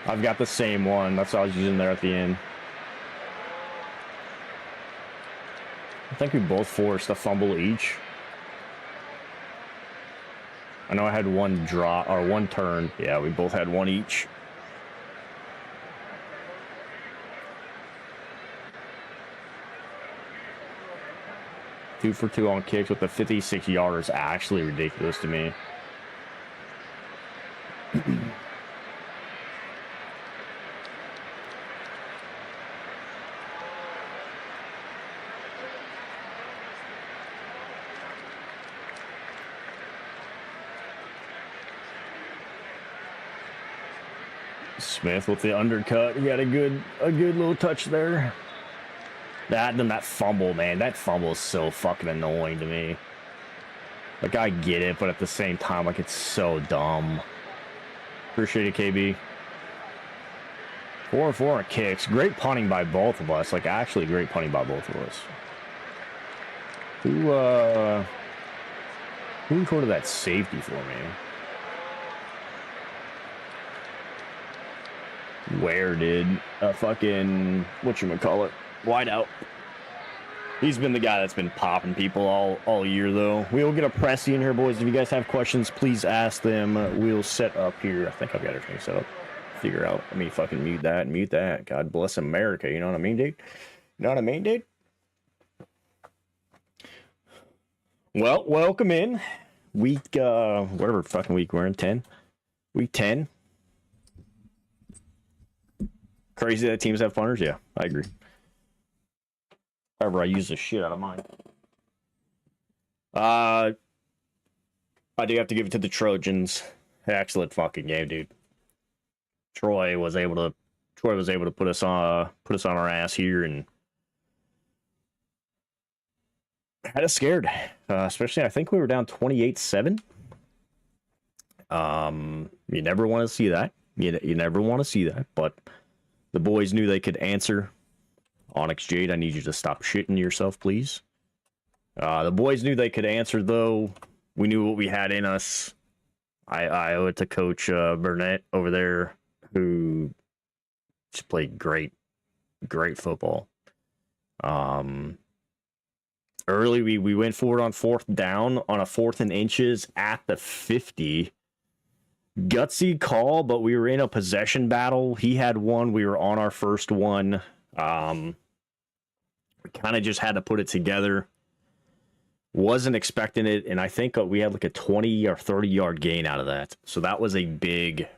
I've got the same one. That's what I was using there at the end. I think we both forced a fumble each. I know I had one drop, or one turn. Yeah, we both had one each. Two for two on kicks with the 56 yarder is actually ridiculous to me. Smith with the undercut. He had a good little touch there. That and that fumble, man. That fumble is so fucking annoying to me. Like, I get it, but at the same time, like, it's so dumb. Appreciate it, KB. 4-4 on kicks. Great punting by both of us. Like, actually great punting by both of us. Who recorded that safety for me? Where did a fucking, whatchamacallit, wideout. He's been the guy that's been popping people all year, though. We'll get a Pressy in here, boys. If you guys have questions, please ask them. We'll set up here. I think I've got everything set up. Figure out. Let me fucking mute that and mute that. God bless America. You know what I mean, dude? You know what I mean, dude? Well, welcome in. Week, whatever fucking week we're in, 10. Week 10. Crazy that teams have punters? Yeah, I agree. However, I use the shit out of mine. I do have to give it to the Trojans. Excellent fucking game, dude. Troy was able to put us on our ass here and had us scared. Especially, I think we were down 28-7. You never want to see that. You never want to see that, but the boys knew they could answer. Onyx Jade, I need you to stop shitting yourself, please. The boys knew they could answer, though. We knew what we had in us. I owe it to Coach Bennett over there, who just played great football. Early, we went forward on 4th down on a 4th and inches at the 50. Gutsy call, but we were in a possession battle. He had one. We were on our first one. We kind of just had to put it together. Wasn't expecting it, and I think we had like a 20 or 30 yard gain out of that. So that was a big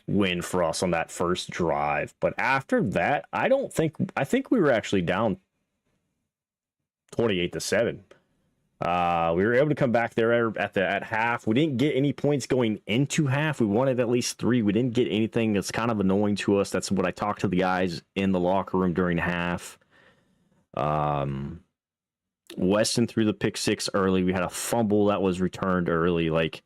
win for us on that first drive. But after that, I think we were actually down 28-7. We were able to come back there at half. We didn't get any points going into half. We wanted at least 3. We didn't get anything. That's kind of annoying to us. That's what I talked to the guys in the locker room during half. Weston threw the pick 6 early. We had a fumble that was returned early. Like,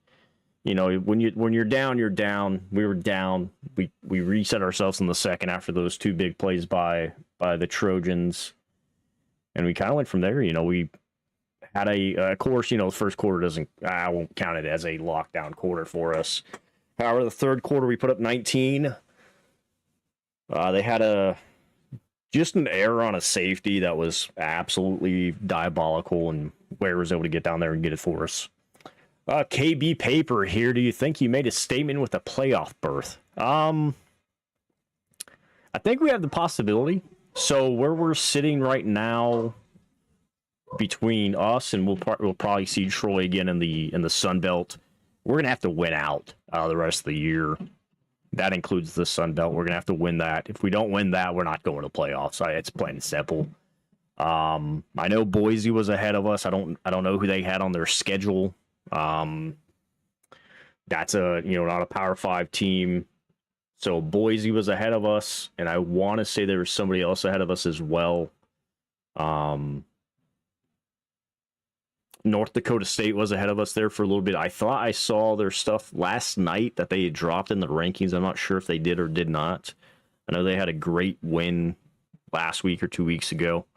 you know, when you're down, you're down. We were down. We reset ourselves in the second after those 2 big plays by the Trojans, and we kind of went from there. You know, we had of course, you know, the first quarter I won't count it as a lockdown quarter for us. However, the third quarter, we put up 19. They had just an error on a safety that was absolutely diabolical, and Ware was able to get down there and get it for us. KB Paper here. Do you think you made a statement with a playoff berth? I think we have the possibility. So where we're sitting right now, between us and we'll probably see Troy again in the Sun Belt. We're gonna have to win out the rest of the year. That includes the Sun Belt. We're gonna have to win that. If we don't win that, we're not going to playoffs. It's plain and simple. I know Boise was ahead of us. I don't know who they had on their schedule. That's not a Power 5 team. So Boise was ahead of us, and I want to say there was somebody else ahead of us as well. North Dakota State was ahead of us there for a little bit. I thought I saw their stuff last night that they had dropped in the rankings. I'm not sure if they did or did not. I know they had a great win last week or 2 weeks ago.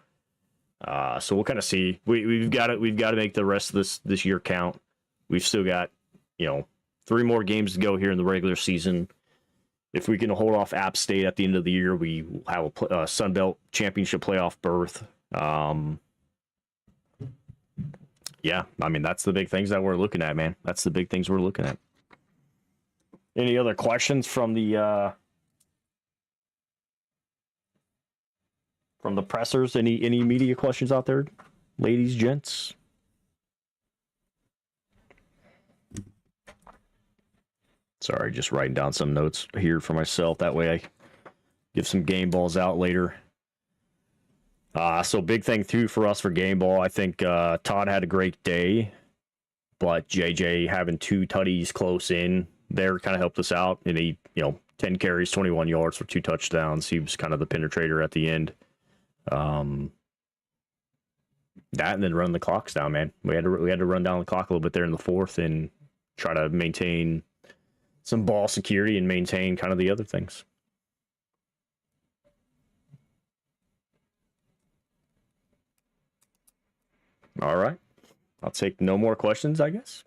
So we'll kind of see. We've got to make the rest of this year count. We've still got 3 more games to go here in the regular season. If we can hold off App State at the end of the year, we will have a Sun Belt Championship playoff berth. Yeah, I mean, that's the big things that we're looking at, man. That's the big things we're looking at. Any other questions from the pressers? Any media questions out there, ladies, gents? Sorry, just writing down some notes here for myself. That way I give some game balls out later. So big thing too for us for game ball. I think Todd had a great day, but JJ having 2 tutties close in there kind of helped us out. And he, 10 carries, 21 yards for 2 touchdowns. He was kind of the penetrator at the end. That and then run the clocks down, man. We had to run down the clock a little bit there in the 4th and try to maintain some ball security and maintain kind of the other things. All right. I'll take no more questions, I guess.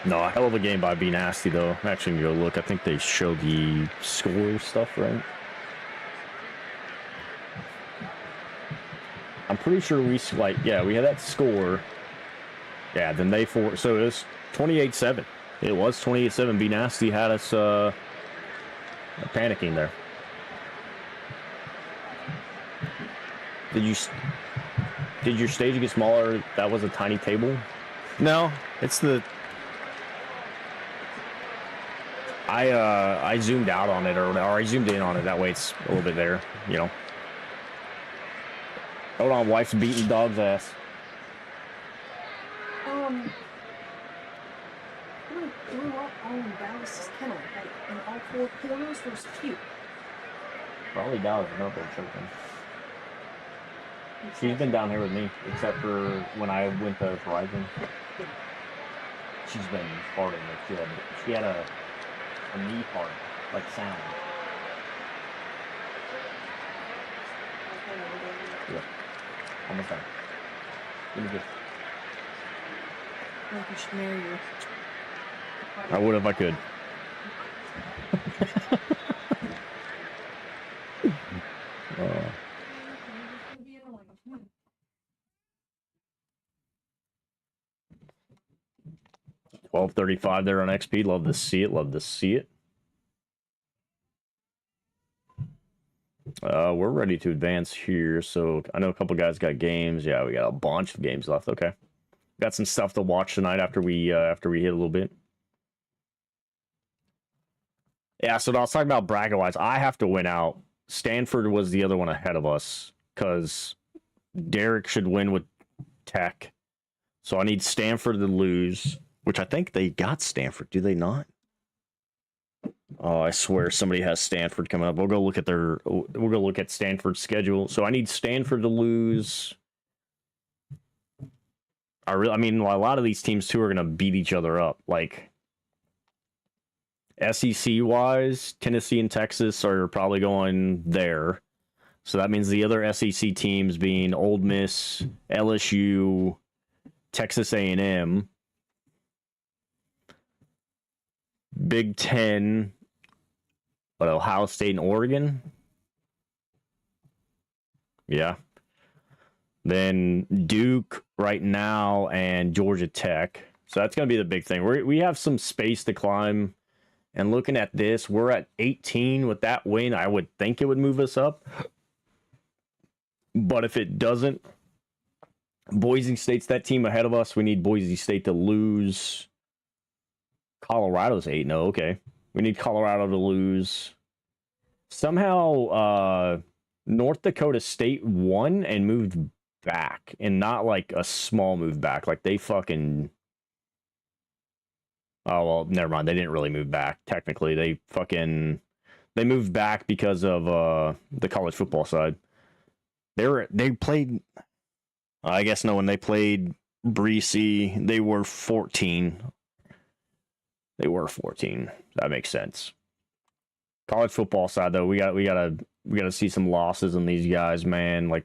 No, a hell of a game by BNasty, though. I'm actually going to go look. I think they showed the score stuff, right? I'm pretty sure we had that score. Yeah, then so it was 28-7. It was 28-7. BNasty had us panicking there. Did your stage get smaller? That was a tiny table? No, it's the... I zoomed out on it, or I zoomed in on it. That way it's a little bit there, Hold on, wife's beating dog's ass. I grew up on Dallas's kennel. Like, in all 4 corners, there's cute. Probably Dallas is not choking. She's been down here with me, except for when I went to Verizon. She's been farting. She had a knee fart, like sound. Yeah. Almost done. Give me this. I think you should marry her. I would if I could. 12:35 there on XP. Love to see it. Love to see it. We're ready to advance here. So I know a couple guys got games. Yeah, we got a bunch of games left. Okay, got some stuff to watch tonight after we hit a little bit. Yeah, so I was talking about bracket wise. I have to win out. Stanford was the other one ahead of us because Derek should win with Tech. So I need Stanford to lose, which I think they got Stanford. Do they not? Oh, I swear somebody has Stanford coming up. We'll go look at Stanford's schedule. So I need Stanford to lose. A lot of these teams too are going to beat each other up. Like SEC wise, Tennessee and Texas are probably going there. So that means the other SEC teams being Ole Miss, LSU, Texas A&M, Big Ten, Ohio State and Oregon. Yeah. Then Duke right now and Georgia Tech. So that's going to be the big thing. We have some space to climb. And looking at this, we're at 18 with that win. I would think it would move us up. But if it doesn't, Boise State's that team ahead of us. We need Boise State to lose. Colorado's 8-0. Okay. We need Colorado to lose. Somehow, North Dakota State won and moved back. And not like a small move back. Like they fucking... Oh, well, never mind. They didn't really move back. Technically, they moved back because of the college football side. They played... I guess no, when they played Breesy, they were 14. They were 14. That makes sense. College football side though, we gotta see some losses in these guys, man. Like,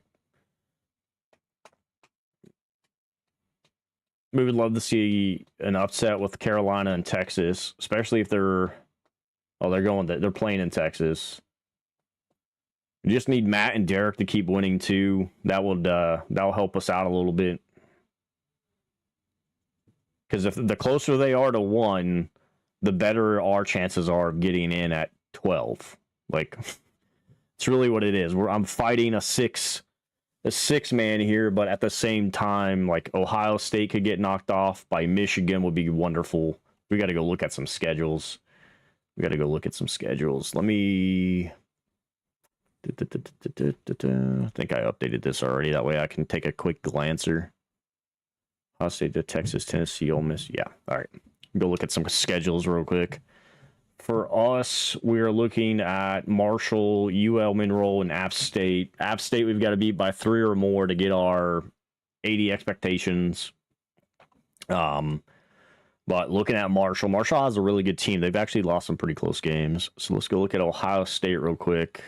we would love to see an upset with Carolina and Texas, especially if they're playing in Texas. We just need Matt and Derek to keep winning too. That'll help us out a little bit. Because if the closer they are to 1, the better our chances are of getting in at 12. Like, it's really what it is. I'm fighting a six man here, but at the same time, like, Ohio State could get knocked off by Michigan would be wonderful. We got to go look at some schedules. Let me. I think I updated this already. That way I can take a quick glancer. I'll say to Texas, Tennessee, Ole Miss. Yeah, all right. Go look at some schedules real quick. For us, we're looking at Marshall, UL Monroe, and App State. App State, we've got to beat by 3 or more to get our 80 expectations. But looking at Marshall has a really good team. They've actually lost some pretty close games. So let's go look at Ohio State real quick.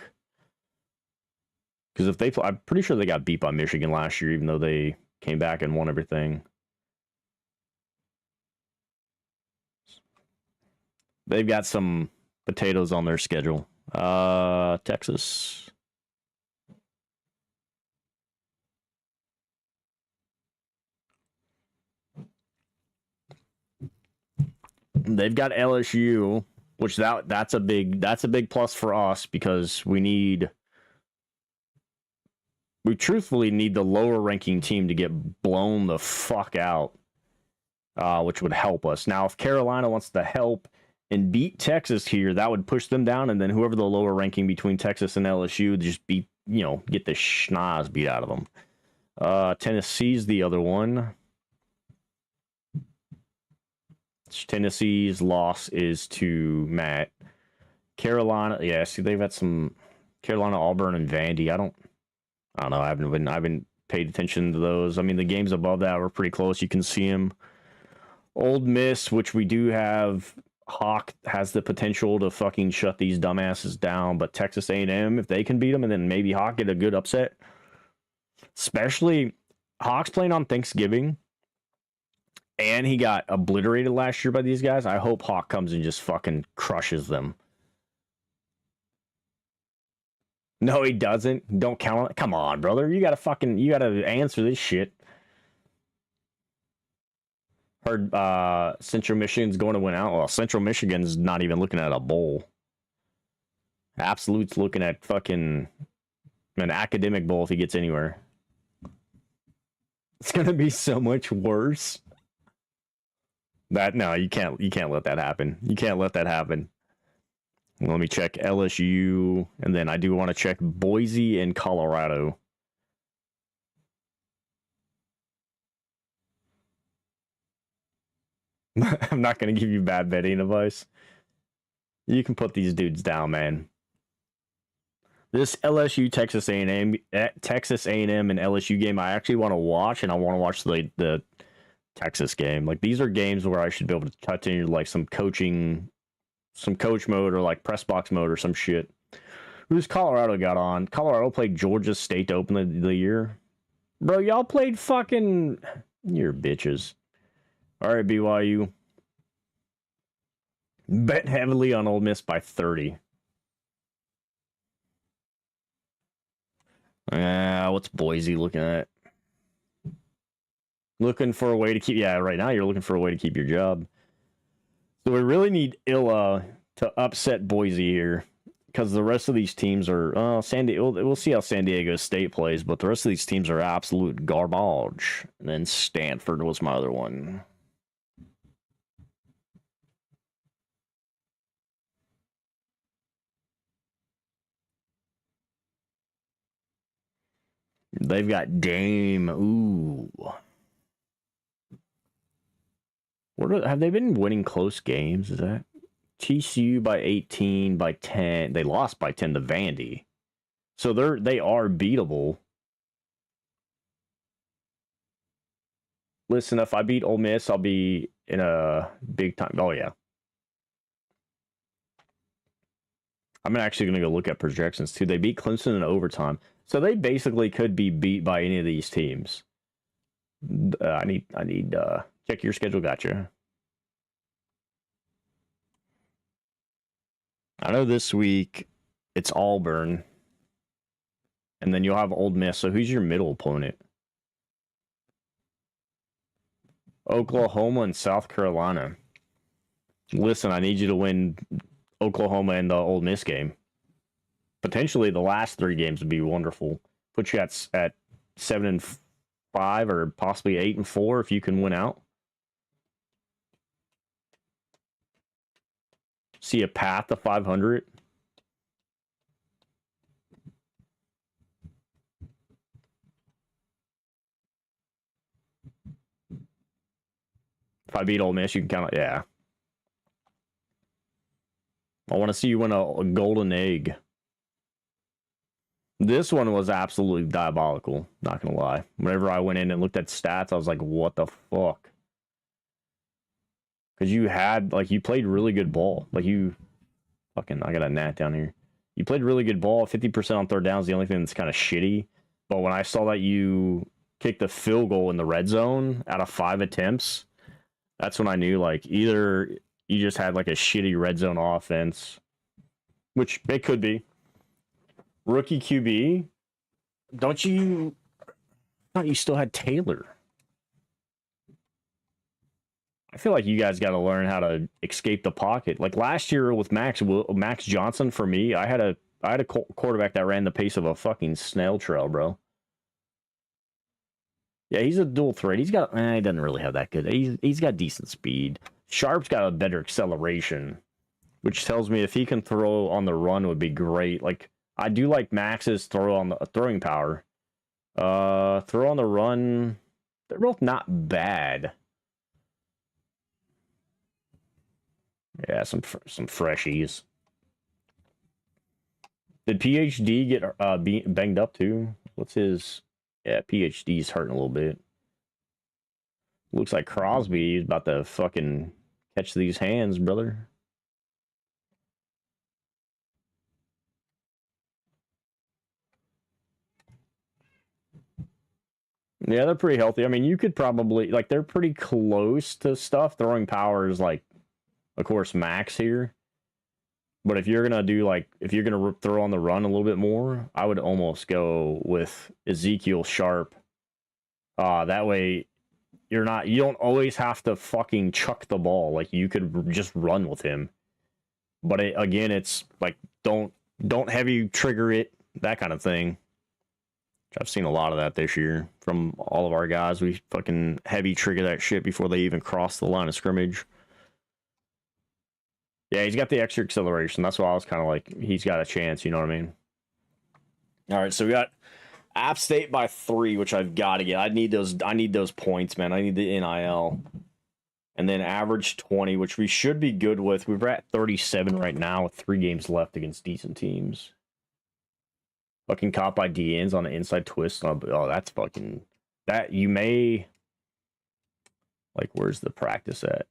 Because I'm pretty sure they got beat by Michigan last year, even though they came back and won everything. They've got some potatoes on their schedule. Texas. They've got LSU, which that's a big plus for us because we truthfully need the lower ranking team to get blown the fuck out, which would help us. Now, if Carolina wants to help and beat Texas here, that would push them down, and then whoever the lower ranking between Texas and LSU would just get the schnoz beat out of them. Tennessee's the other one. Tennessee's loss is to Matt. Carolina, yeah, see, they've had some Carolina, Auburn, and Vandy. I don't know. I haven't paid attention to those. I mean, the games above that were pretty close. You can see them. Old Miss, which we do have. Hawk has the potential to fucking shut these dumbasses down, but Texas A&M, if they can beat them, and then maybe Hawk get a good upset. Especially, Hawk's playing on Thanksgiving, and he got obliterated last year by these guys. I hope Hawk comes and just fucking crushes them. No, he doesn't. Don't count on it. Come on, brother. You gotta answer this shit. Heard Central Michigan's going to win out. Well, Central Michigan's not even looking at a bowl. Absolute's looking at fucking an academic bowl if he gets anywhere. It's gonna be so much worse. No, you can't let that happen. You can't let that happen. Let me check LSU, and then I do want to check Boise and Colorado. I'm not going to give you bad betting advice. You can put these dudes down, man. This LSU Texas A&M and LSU game I actually want to watch, and I want to watch the Texas game. Like, these are games where I should be able to touch into like some coach mode or like press box mode or some shit. Who's Colorado got on? Colorado played Georgia State to open the year. Bro, y'all played fucking... You're bitches. All right, BYU. Bet heavily on Ole Miss by 30. What's Boise looking at? Looking for a way to keep... Yeah, right now you're looking for a way to keep your job. So we really need Illa to upset Boise here. Because the rest of these teams are... we'll see how San Diego State plays, but the rest of these teams are absolute garbage. And then Stanford was my other one. They've got Dame. Ooh. Have they been winning close games? Is that TCU by 18, by 10? They lost by 10 to Vandy. So they are beatable. Listen, if I beat Ole Miss, I'll be in a big time. Oh, yeah. I'm actually going to go look at projections too. They beat Clemson in overtime, so they basically could be beat by any of these teams. I need check your schedule. Gotcha. I know this week it's Auburn, and then you'll have Ole Miss. So who's your middle opponent? Oklahoma and South Carolina. Listen, I need you to win Oklahoma and the Ole Miss game. Potentially, the last 3 games would be wonderful. Put you at 7-5 or possibly 8-4 if you can win out. See a path to 500. If I beat Ole Miss, you can count it. Yeah. I want to see you win a golden egg. This one was absolutely diabolical. Not going to lie. Whenever I went in and looked at stats, I was like, what the fuck? Because you had, like, you played really good ball. Like, I got a gnat down here. You played really good ball. 50% on third down is the only thing that's kind of shitty. But when I saw that you kicked the field goal in the red zone out of 5 attempts, that's when I knew, like, either you just had, like, a shitty red zone offense, which it could be. Rookie QB, I thought you still had Taylor. I feel like you guys got to learn how to escape the pocket. Like last year with Max Johnson, for me, I had a quarterback that ran the pace of a fucking snail trail, bro. Yeah, he's a dual threat. He doesn't really have that good. He's got decent speed. Sharp's got a better acceleration, which tells me if he can throw on the run would be great. Like I do like Max's throwing power. Throw on the run, they're both not bad. Yeah, some freshies. Did PhD get banged up too? What's his? Yeah, PhD's hurting a little bit. Looks like Crosby's about to fucking catch these hands, brother. Yeah, they're pretty healthy. I mean, you could probably, like, they're pretty close to stuff. Throwing power is, like, of course, Max here. But if you're going to throw on the run a little bit more, I would almost go with Ezekiel Sharp. That way, you don't always have to fucking chuck the ball. Like, you could just run with him. But again, it's like, don't heavy trigger it, that kind of thing. I've seen a lot of that this year from all of our guys. We fucking heavy trigger that shit before they even cross the line of scrimmage. Yeah, he's got the extra acceleration. That's why I was kind of like, he's got a chance, you know what I mean? All right, so we got App State by 3, which I've got to get. I need those points, man. I need the NIL. And then average 20, which we should be good with. We're at 37 right now with 3 games left against decent teams. Fucking caught by DNs on an inside twist. Oh, that's fucking... That, you may... Like, where's the practice at?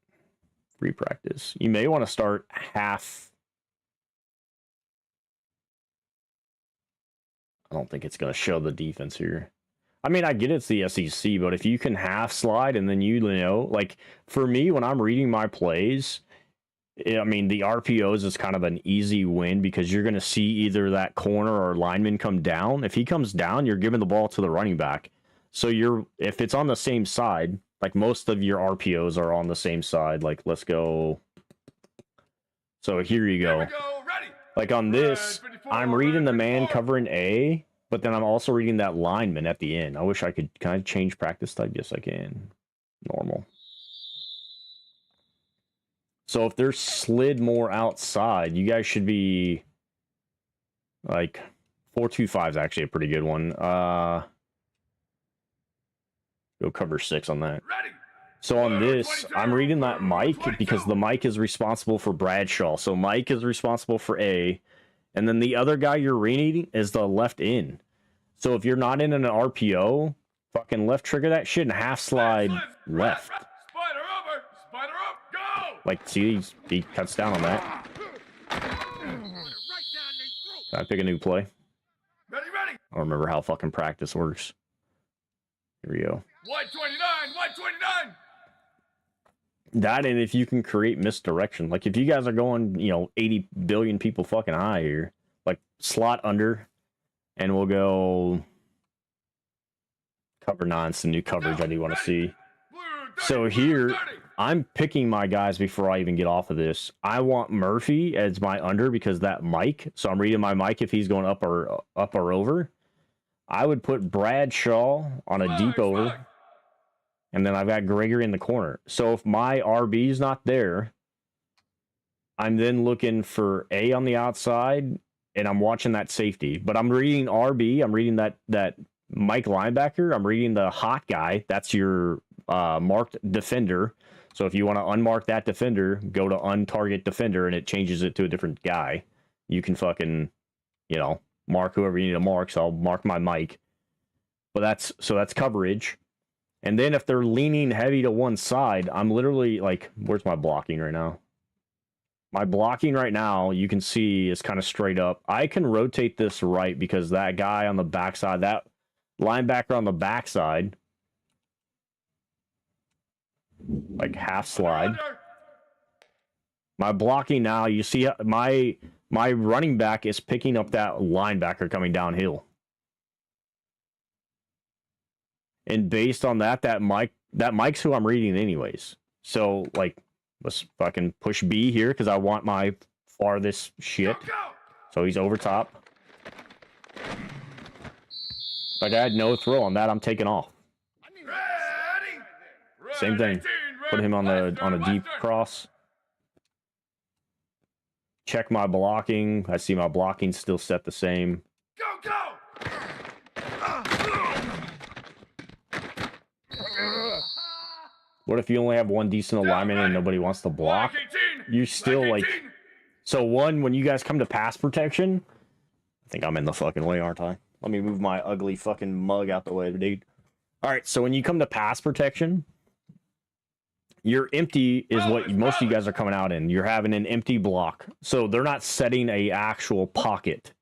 Free practice. You may want to start half... I don't think it's going to show the defense here. I mean, I get it's the SEC, but if you can half slide and then you know... Like, for me, when I'm reading my plays... I mean, the RPOs is kind of an easy win because you're going to see either that corner or lineman come down. If he comes down, you're giving the ball to the running back. So if it's on the same side, like most of your RPOs are on the same side. Like, let's go. So here you go. Like on this, I'm reading the man covering A, but then I'm also reading that lineman at the end. I wish I could kind of change practice type. Yes, I can. Normal. So if they're slid more outside, you guys should be like 4-2-5 is actually a pretty good one. Go cover 6 on that. So on this, I'm reading that Mike because the Mike is responsible for Bradshaw. So Mike is responsible for A, and then the other guy you're reading is the left in. So if you're not in an RPO, fucking left trigger that shit and half slide left. Like, see, he cuts down on that. Can I pick a new play? Ready. I don't remember how fucking practice works. Here we go. 129. That, and if you can create misdirection. Like, if you guys are going, 80 billion people fucking high here, like, slot under, and we'll go cover 9. It's the new coverage I do want to see. So here, I'm picking my guys before I even get off of this. I want Murphy as my under because that Mike. So I'm reading my Mike if he's going up or over. I would put Bradshaw on a deep over. And then I've got Gregory in the corner. So if my RB is not there, I'm then looking for A on the outside, and I'm watching that safety. But I'm reading RB. I'm reading that Mike linebacker. I'm reading the hot guy. That's your marked defender. So if you want to unmark that defender, go to untarget defender, and it changes it to a different guy. You can fucking, mark whoever you need to mark. So I'll mark my Mike. But that's coverage. And then if they're leaning heavy to one side, I'm literally like, where's my blocking right now? My blocking right now, you can see, is kind of straight up. I can rotate this right because that guy on the backside, that linebacker on the backside, like half slide. My blocking now, you see my running back is picking up that linebacker coming downhill. And based on that Mike's who I'm reading anyways. So, like, let's fucking push B here because I want my farthest shit. So he's over top. Like, I had no throw on that. I'm taking off. Same thing. Put him on a deep cross. Check my blocking. I see my blocking still set the same. Go! What if you only have one decent alignment and nobody wants to block? You still, like... So, when you guys come to pass protection... I think I'm in the fucking way, aren't I? Let me move my ugly fucking mug out the way, dude. Alright, so when you come to pass protection... Your empty is what most of you guys are coming out in. You're having an empty block. So, they're not setting a actual pocket.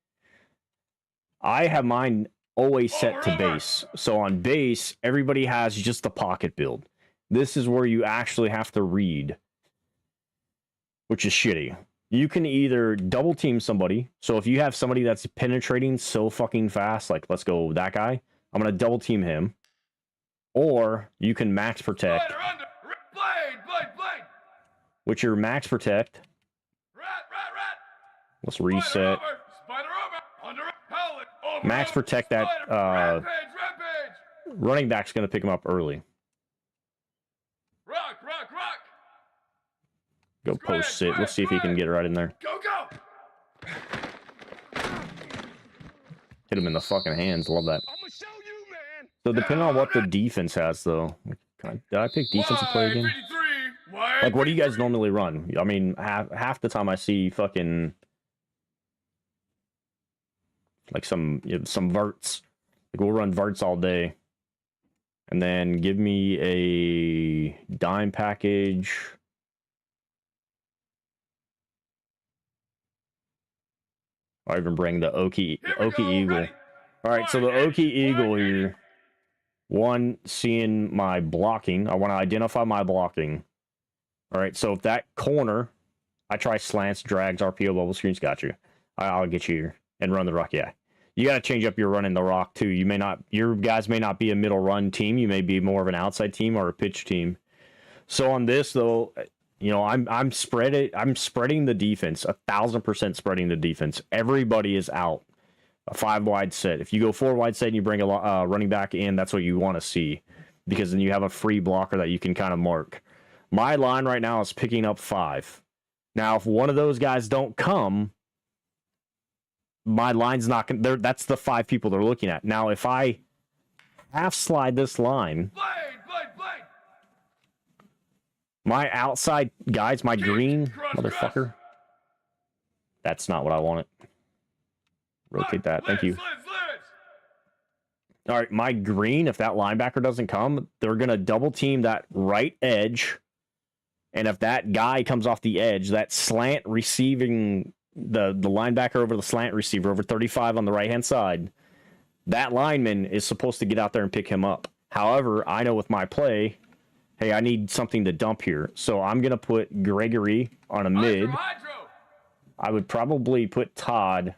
I have mine always set to base. So, on base, everybody has just the pocket build. This is where you actually have to read, which is shitty. You can either double team somebody. So if you have somebody that's penetrating so fucking fast, like let's go that guy, I'm going to double team him. Or you can max protect. Which your max protect. Let's reset. Max protect that running back's going to pick him up early. Rock. Go post sit. Let's see if he can get right in there. Go. Hit him in the fucking hands. Love that. I'm gonna show you, man. So depending on what the defense has, though. Did I pick defensive play again? Like, what do you guys normally run? I mean, half the time I see fucking... Like some verts. Like, we'll run verts all day. And then give me a dime package. I'll even bring the Okie Eagle. All right, so the Okie Eagle here. One, seeing my blocking. I want to identify my blocking. All right, so if that corner, I try slants, drags, RPO, bubble screens, got you. I'll get you here and run the rock. Yeah. You got to change up your running the rock too. Your guys may not be a middle run team. You may be more of an outside team or a pitch team. So on this though, I'm spreading the defense, 1,000% spreading the defense. Everybody is out. A 5 wide set. If you go 4 wide set and you bring a running back in, that's what you want to see, because then you have a free blocker that you can kind of mark. My line right now is picking up 5. Now, if one of those guys don't come, my line's not going to... That's the 5 people they're looking at. Now, if I half slide this line... My outside guys, my green motherfucker... That's not what I wanted. Rotate that. Thank you. All right, my green, if that linebacker doesn't come, they're going to double team that right edge. And if that guy comes off the edge, that slant receiving the linebacker over the slant receiver over 35 on the right-hand side, that lineman is supposed to get out there and pick him up. However, I know with my play, hey, I need something to dump here. So I'm going to put Gregory on a mid. I would probably put Todd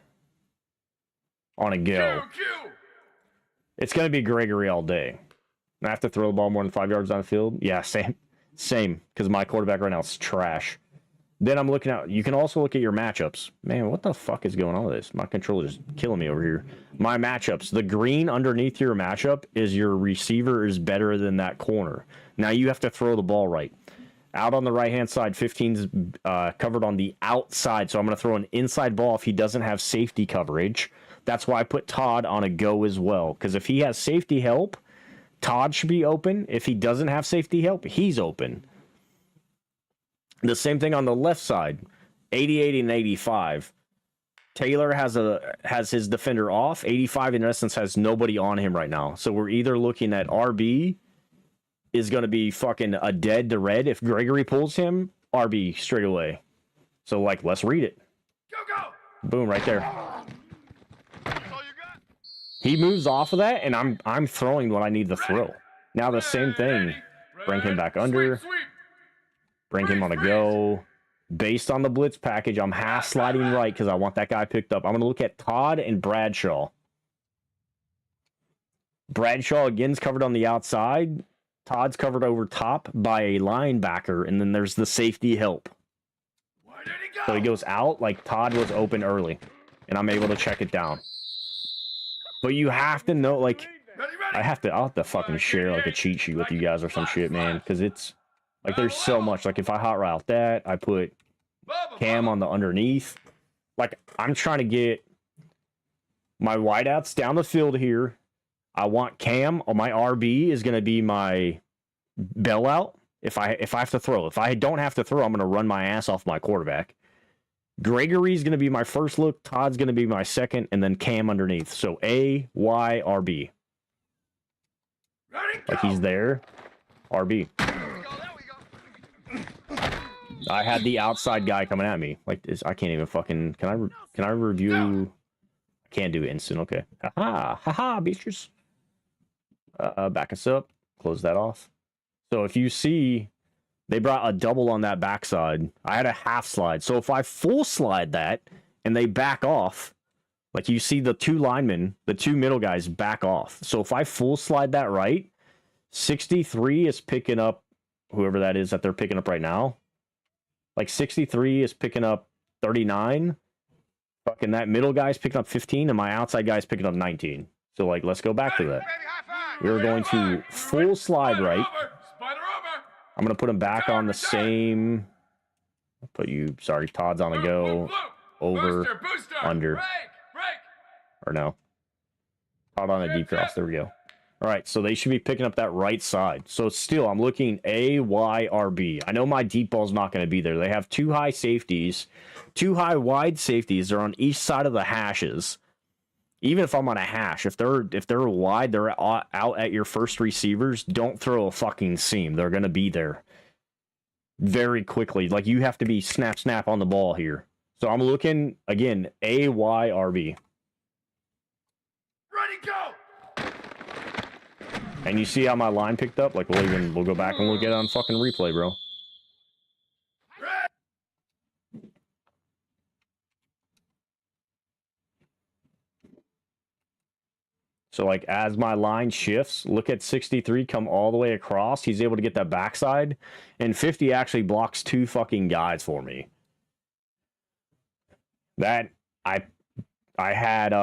on a go. It's going to be Gregory all day. I have to throw the ball more than 5 yards down the field. Yeah, same. Because my quarterback right now is trash. Then I'm looking at, you can also look at your matchups. Man, what the fuck is going on with this? My controller's just killing me over here. My matchups. The green underneath your matchup is your receiver is better than that corner. Now you have to throw the ball right. Out on the right-hand side, 15's covered on the outside. So I'm going to throw an inside ball if he doesn't have safety coverage. That's why I put Todd on a go as well. Because if he has safety help, Todd should be open. If he doesn't have safety help, he's open. The same thing on the left side, 88 and 85. Taylor has his defender off. 85 in essence has nobody on him right now. So we're either looking at RB is going to be fucking a dead to red. If Gregory pulls him, RB straight away. So like, let's read it. Go. Boom, right there. That's all you got. He moves off of that, and I'm throwing what I need to throw. Now the same thing. Bring him back under. Bring him on a go. Based on the blitz package, I'm half sliding right because I want that guy picked up. I'm going to look at Todd and Bradshaw. Bradshaw, again's covered on the outside. Todd's covered over top by a linebacker, and then there's the safety help. Where did he go? So he goes out like Todd was open early, and I'm able to check it down. But you have to know, like, I'll have to fucking share like a cheat sheet with you guys or some shit, man, because it's like there's so much. Like if I hot route that, I put Cam on the underneath. Like I'm trying to get my wideouts down the field here. I want Cam, or my RB is going to be my bailout. If I have to throw, if I don't have to throw, I'm going to run my ass off my quarterback. Gregory's going to be my first look. Todd's going to be my second, and then Cam underneath. So A, Y, RB. Like he's there. RB. I had the outside guy coming at me. Like this, I can't even fucking. Can I review? I can't do instant. Okay. Haha, beasters. Back us up. Close that off. So if you see, they brought a double on that backside. I had a half slide. So if I full slide that and they back off, like you see the two linemen, the two middle guys back off. So if I full slide that right, 63 is picking up whoever that is that they're picking up right now. Like 63 is picking up 39. Fucking that middle guy's picking up 15 and my outside guy's picking up 19. So like, let's go back to that. We're going to full slide right. I'm going to put him back on the same. I'll put you, sorry, Todd's on the go. Over, under. Or no. Todd on a deep cross. There we go. All right, so they should be picking up that right side. So still, I'm looking A, Y, R, B. I know my deep ball's not going to be there. They have two high safeties, two high wide safeties. They're on each side of the hashes. Even if I'm on a hash, if they're wide, they're out at your first receivers. Don't throw a fucking seam. They're going to be there very quickly. Like you have to be snap on the ball here. So I'm looking again A, Y, R, B. Ready, go. And you see how my line picked up? Like we'll go back and we'll get it on fucking replay, bro. So like as my line shifts, look at 63 come all the way across. He's able to get that backside, and 50 actually blocks two fucking guys for me. That I had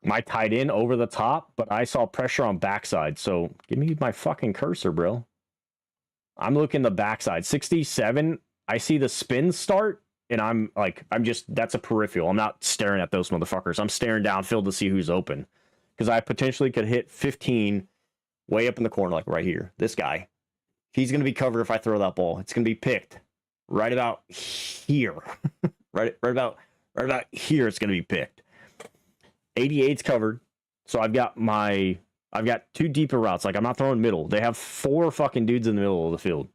my tight end over the top, but I saw pressure on backside. So give me my fucking cursor, bro. I'm looking the backside. 67, I see the spin start, and I'm just, that's a peripheral. I'm not staring at those motherfuckers. I'm staring downfield to see who's open. Because I potentially could hit 15 way up in the corner, like right here. This guy. He's going to be covered if I throw that ball. It's going to be picked right about here. right about here it's going to be picked. 88's covered. So I've got two deeper routes. Like I'm not throwing middle. They have four fucking dudes in the middle of the field.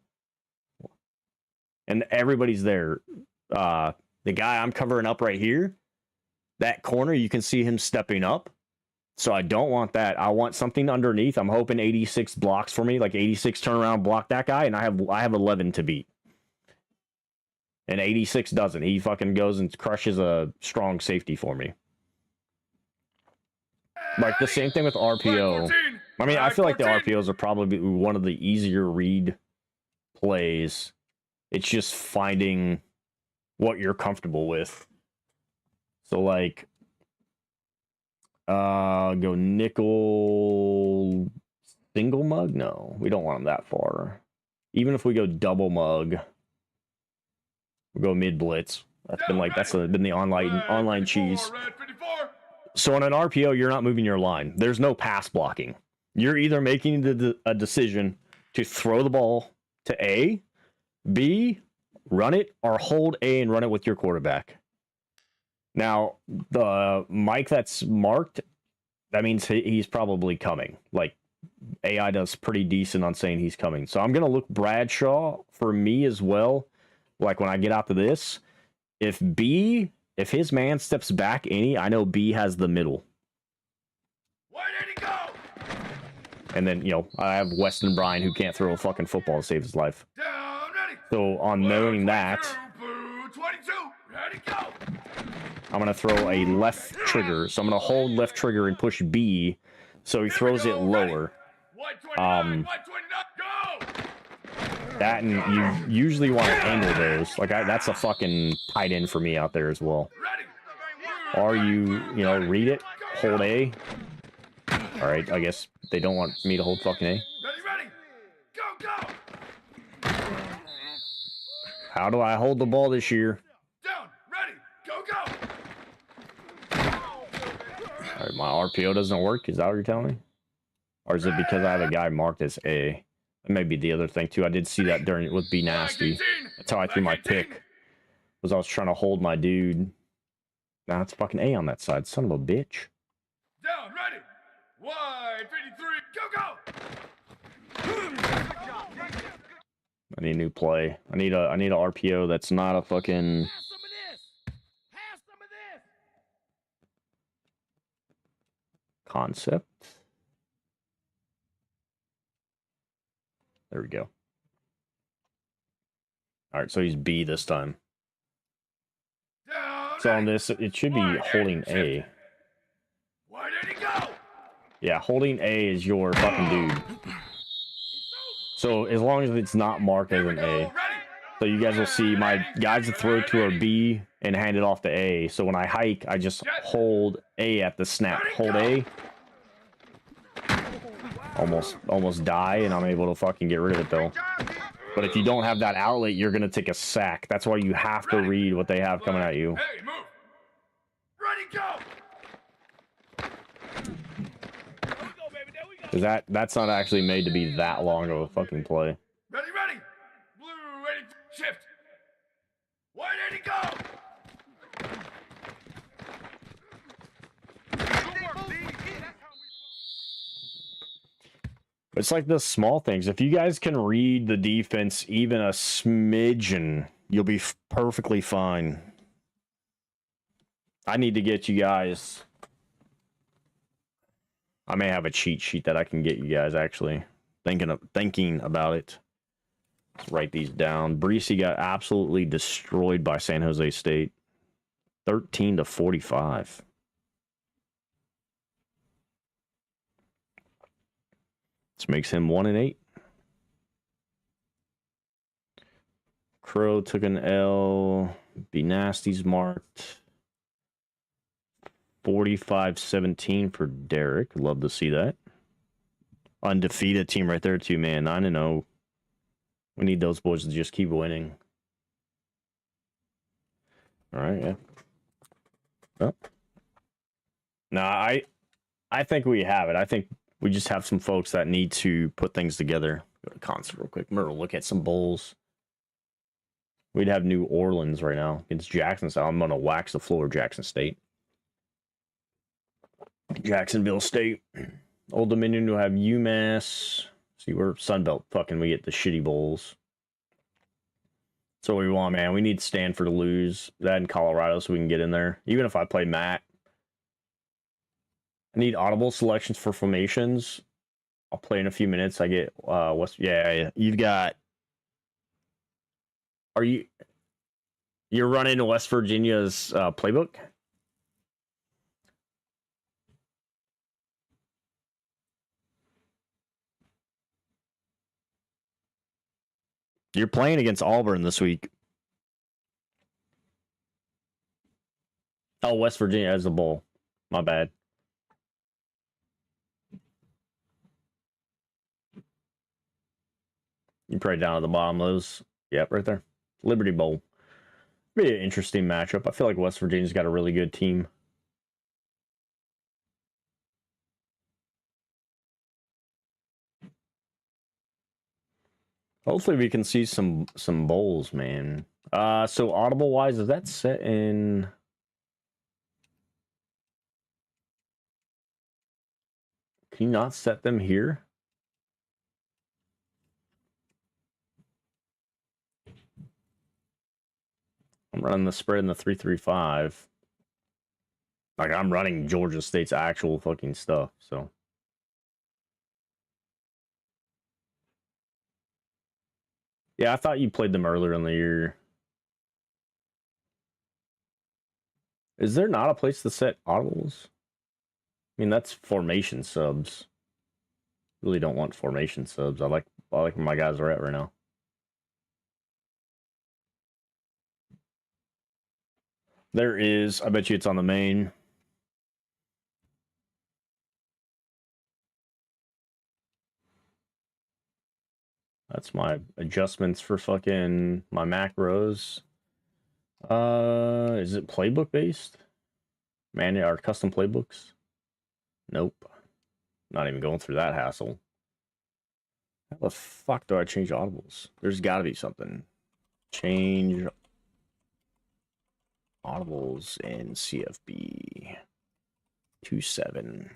And everybody's there. The guy I'm covering up right here, that corner, you can see him stepping up. So I don't want that. I want something underneath. I'm hoping 86 blocks for me, like 86 turnaround block that guy, and I have 11 to beat. And 86 doesn't. He fucking goes and crushes a strong safety for me. Like the same thing with RPO. I mean, I feel like the RPOs are probably one of the easier read plays. It's just finding what you're comfortable with. So like, go nickel single mug. No, we don't want them that far. Even if we go double mug, we'll go mid blitz. That's been the online cheese. So on an RPO, you're not moving your line. There's no pass blocking. You're either making a decision to throw the ball to A, B, run it, or hold A and run it with your quarterback. Now, the mic that's marked, that means he's probably coming. Like, AI does pretty decent on saying he's coming. So I'm going to look Bradshaw for me as well. Like, when I get out to this, if his man steps back any, I know B has the middle. Where did he go? And then, you know, I have Weston Bryan who can't throw a fucking football to save his life. Down, ready. So on knowing that, 22, ready, go. I'm going to throw a left trigger. So I'm going to hold left trigger and push B so he throws it lower. 129, go. That, and you usually want to angle those. Like, that's a fucking tight end for me out there as well. Or you know, read it, hold A. All right, I guess they don't want me to hold fucking A. Ready, go. How do I hold the ball this year? Down, ready, go. All right, my RPO doesn't work. Is that what you're telling me? Or is it because I have a guy marked as A? That may be the other thing too. I did see that with BNasty. That's how I threw my pick. Was I was trying to hold my dude. Now it's fucking A on that side. Son of a bitch. Down, ready. Wide 53, go. I need a new play. I need a RPO that's not a fucking. Have some of this. Concept. There we go. All right, so he's B this time. Down, So on this, it should be holding A. where did he go? Yeah, holding A is your fucking dude. So as long as it's not marked as an A. So you guys will see my guys that throw to are B and hand it off to A. So when I hike, I just hold A at the snap. Hold A. Almost die, and I'm able to fucking get rid of it though. But if you don't have that outlet, you're gonna take a sack. That's why you have to read what they have coming at you. Hey, move. Ready, go. Because that's not actually made to be that long of a fucking play. Ready. Blue, ready, shift. Where did he go? It's like the small things. If you guys can read the defense even a smidgen, you'll be perfectly fine. I need to get you guys. I may have a cheat sheet that I can get you guys actually thinking about it. Let's write these down. Breesy got absolutely destroyed by San Jose State. 13-45. This makes him 1-8. Crow took an L. BNasty's marked. 45-17 for Derek. Love to see that. Undefeated team right there too, man. 9-0. We need those boys to just keep winning. All right, yeah. Well, no, I think we have it. I think we just have some folks that need to put things together. Go to concert real quick. I'm going to look at some bowls. We'd have New Orleans right now against Jackson. So I'm going to wax the floor of Jackson State. Jacksonville State. Old Dominion will have UMass. See, we're Sunbelt fucking. We get the shitty bowls. That's what we want, man. We need Stanford to lose. That in Colorado so we can get in there. Even if I play Matt. I need audible selections for formations. I'll play in a few minutes. I get West. Yeah. You've got. You're running West Virginia's playbook? You're playing against Auburn this week. Oh, West Virginia as a bowl. My bad. You probably down at the bottom of those. Yep, right there. Liberty Bowl. Be an interesting matchup. I feel like West Virginia's got a really good team. Hopefully we can see some bowls, man. So audible wise, is that set in? Can you not set them here? I'm running the spread in the 3-3-5. Like I'm running Georgia State's actual fucking stuff, so. Yeah, I thought you played them earlier in the year. Is there not a place to set audibles? I mean, that's formation subs. Really don't want formation subs. I like where my guys are at right now. There is. I bet you it's on the main. That's my adjustments for fucking my macros. Is it playbook based? Man, our custom playbooks? Nope. Not even going through that hassle. How the fuck do I change audibles? There's got to be something. Change audibles in CFB 2.7.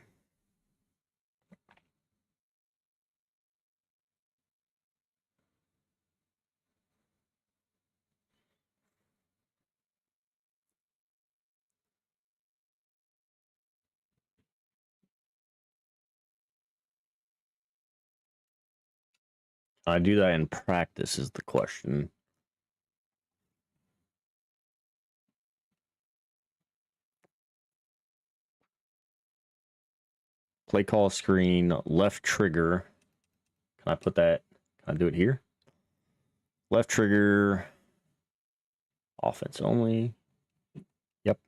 I do that in practice is the question. Play call screen, left trigger. Can I put that? Can I do it here? Left trigger, offense only. Yep.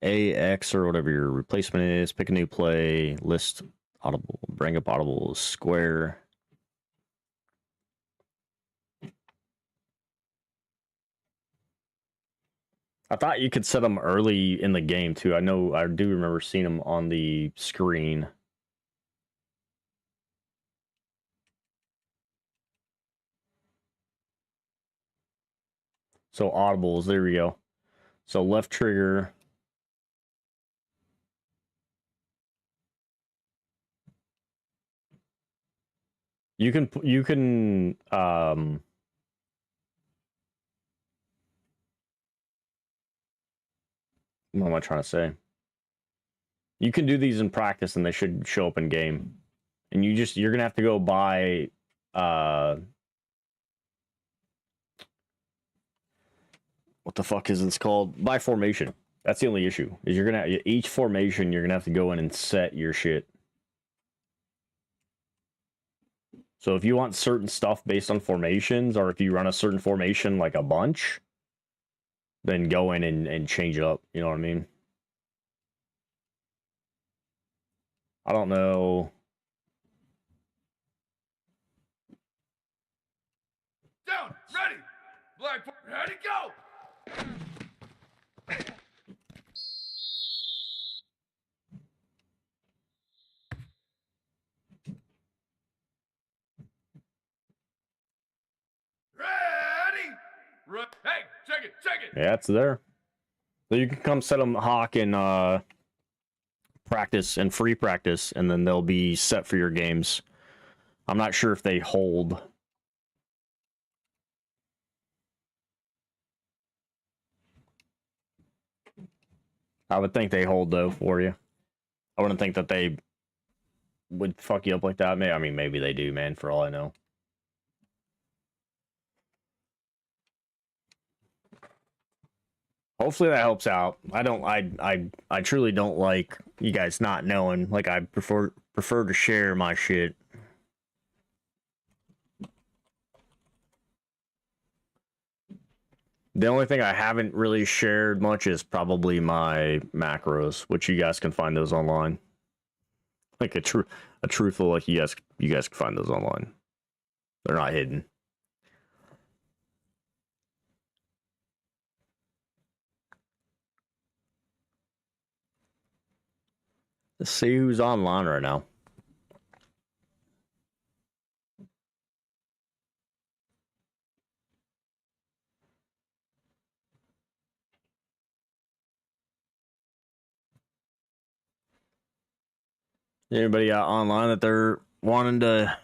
AX or whatever your replacement is. Pick a new play, list audible, bring up audibles, square. I thought you could set them early in the game too. I do remember seeing them on the screen. So audibles, there we go. So left trigger. You can what am I trying to say? You can do these in practice and they should show up in game. And you're gonna have to go buy what the fuck is this called? Buy formation. That's the only issue. Is each formation you're gonna have to go in and set your shit. So if you want certain stuff based on formations, or if you run a certain formation like a bunch, then go in and change it up. You know what I mean? I don't know. Down, ready. Black, ready, go. Ready. Hey, check it. Yeah, it's there. So you can come set them hawk in practice and free practice, and then they'll be set for your games. I'm not sure if they hold I would think they hold, though, for you. I wouldn't think that they would fuck you up like that. I mean, maybe they do, man, for all I know. Hopefully that helps out. I truly don't like you guys not knowing. Like, I prefer to share my shit. The only thing I haven't really shared much is probably my macros, which you guys can find those online. Like a truthful, like you guys can find those online. They're not hidden. Let's see who's online right now. Anybody out online that they're wanting to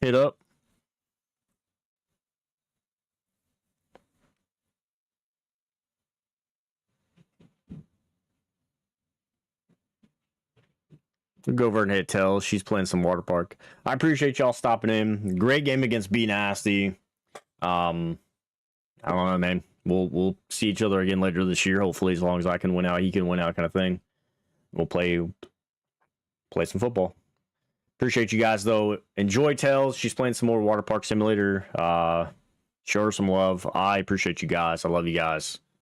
hit up? We'll go over and hit Tells. She's playing some water park. I appreciate y'all stopping in. Great game against BNasty. I don't know, man. We'll see each other again later this year. Hopefully, as long as I can win out, he can win out, kind of thing. We'll play some football. Appreciate you guys, though. Enjoy Tells. She's playing some more Water Park Simulator. Show her some love. I appreciate you guys. I love you guys.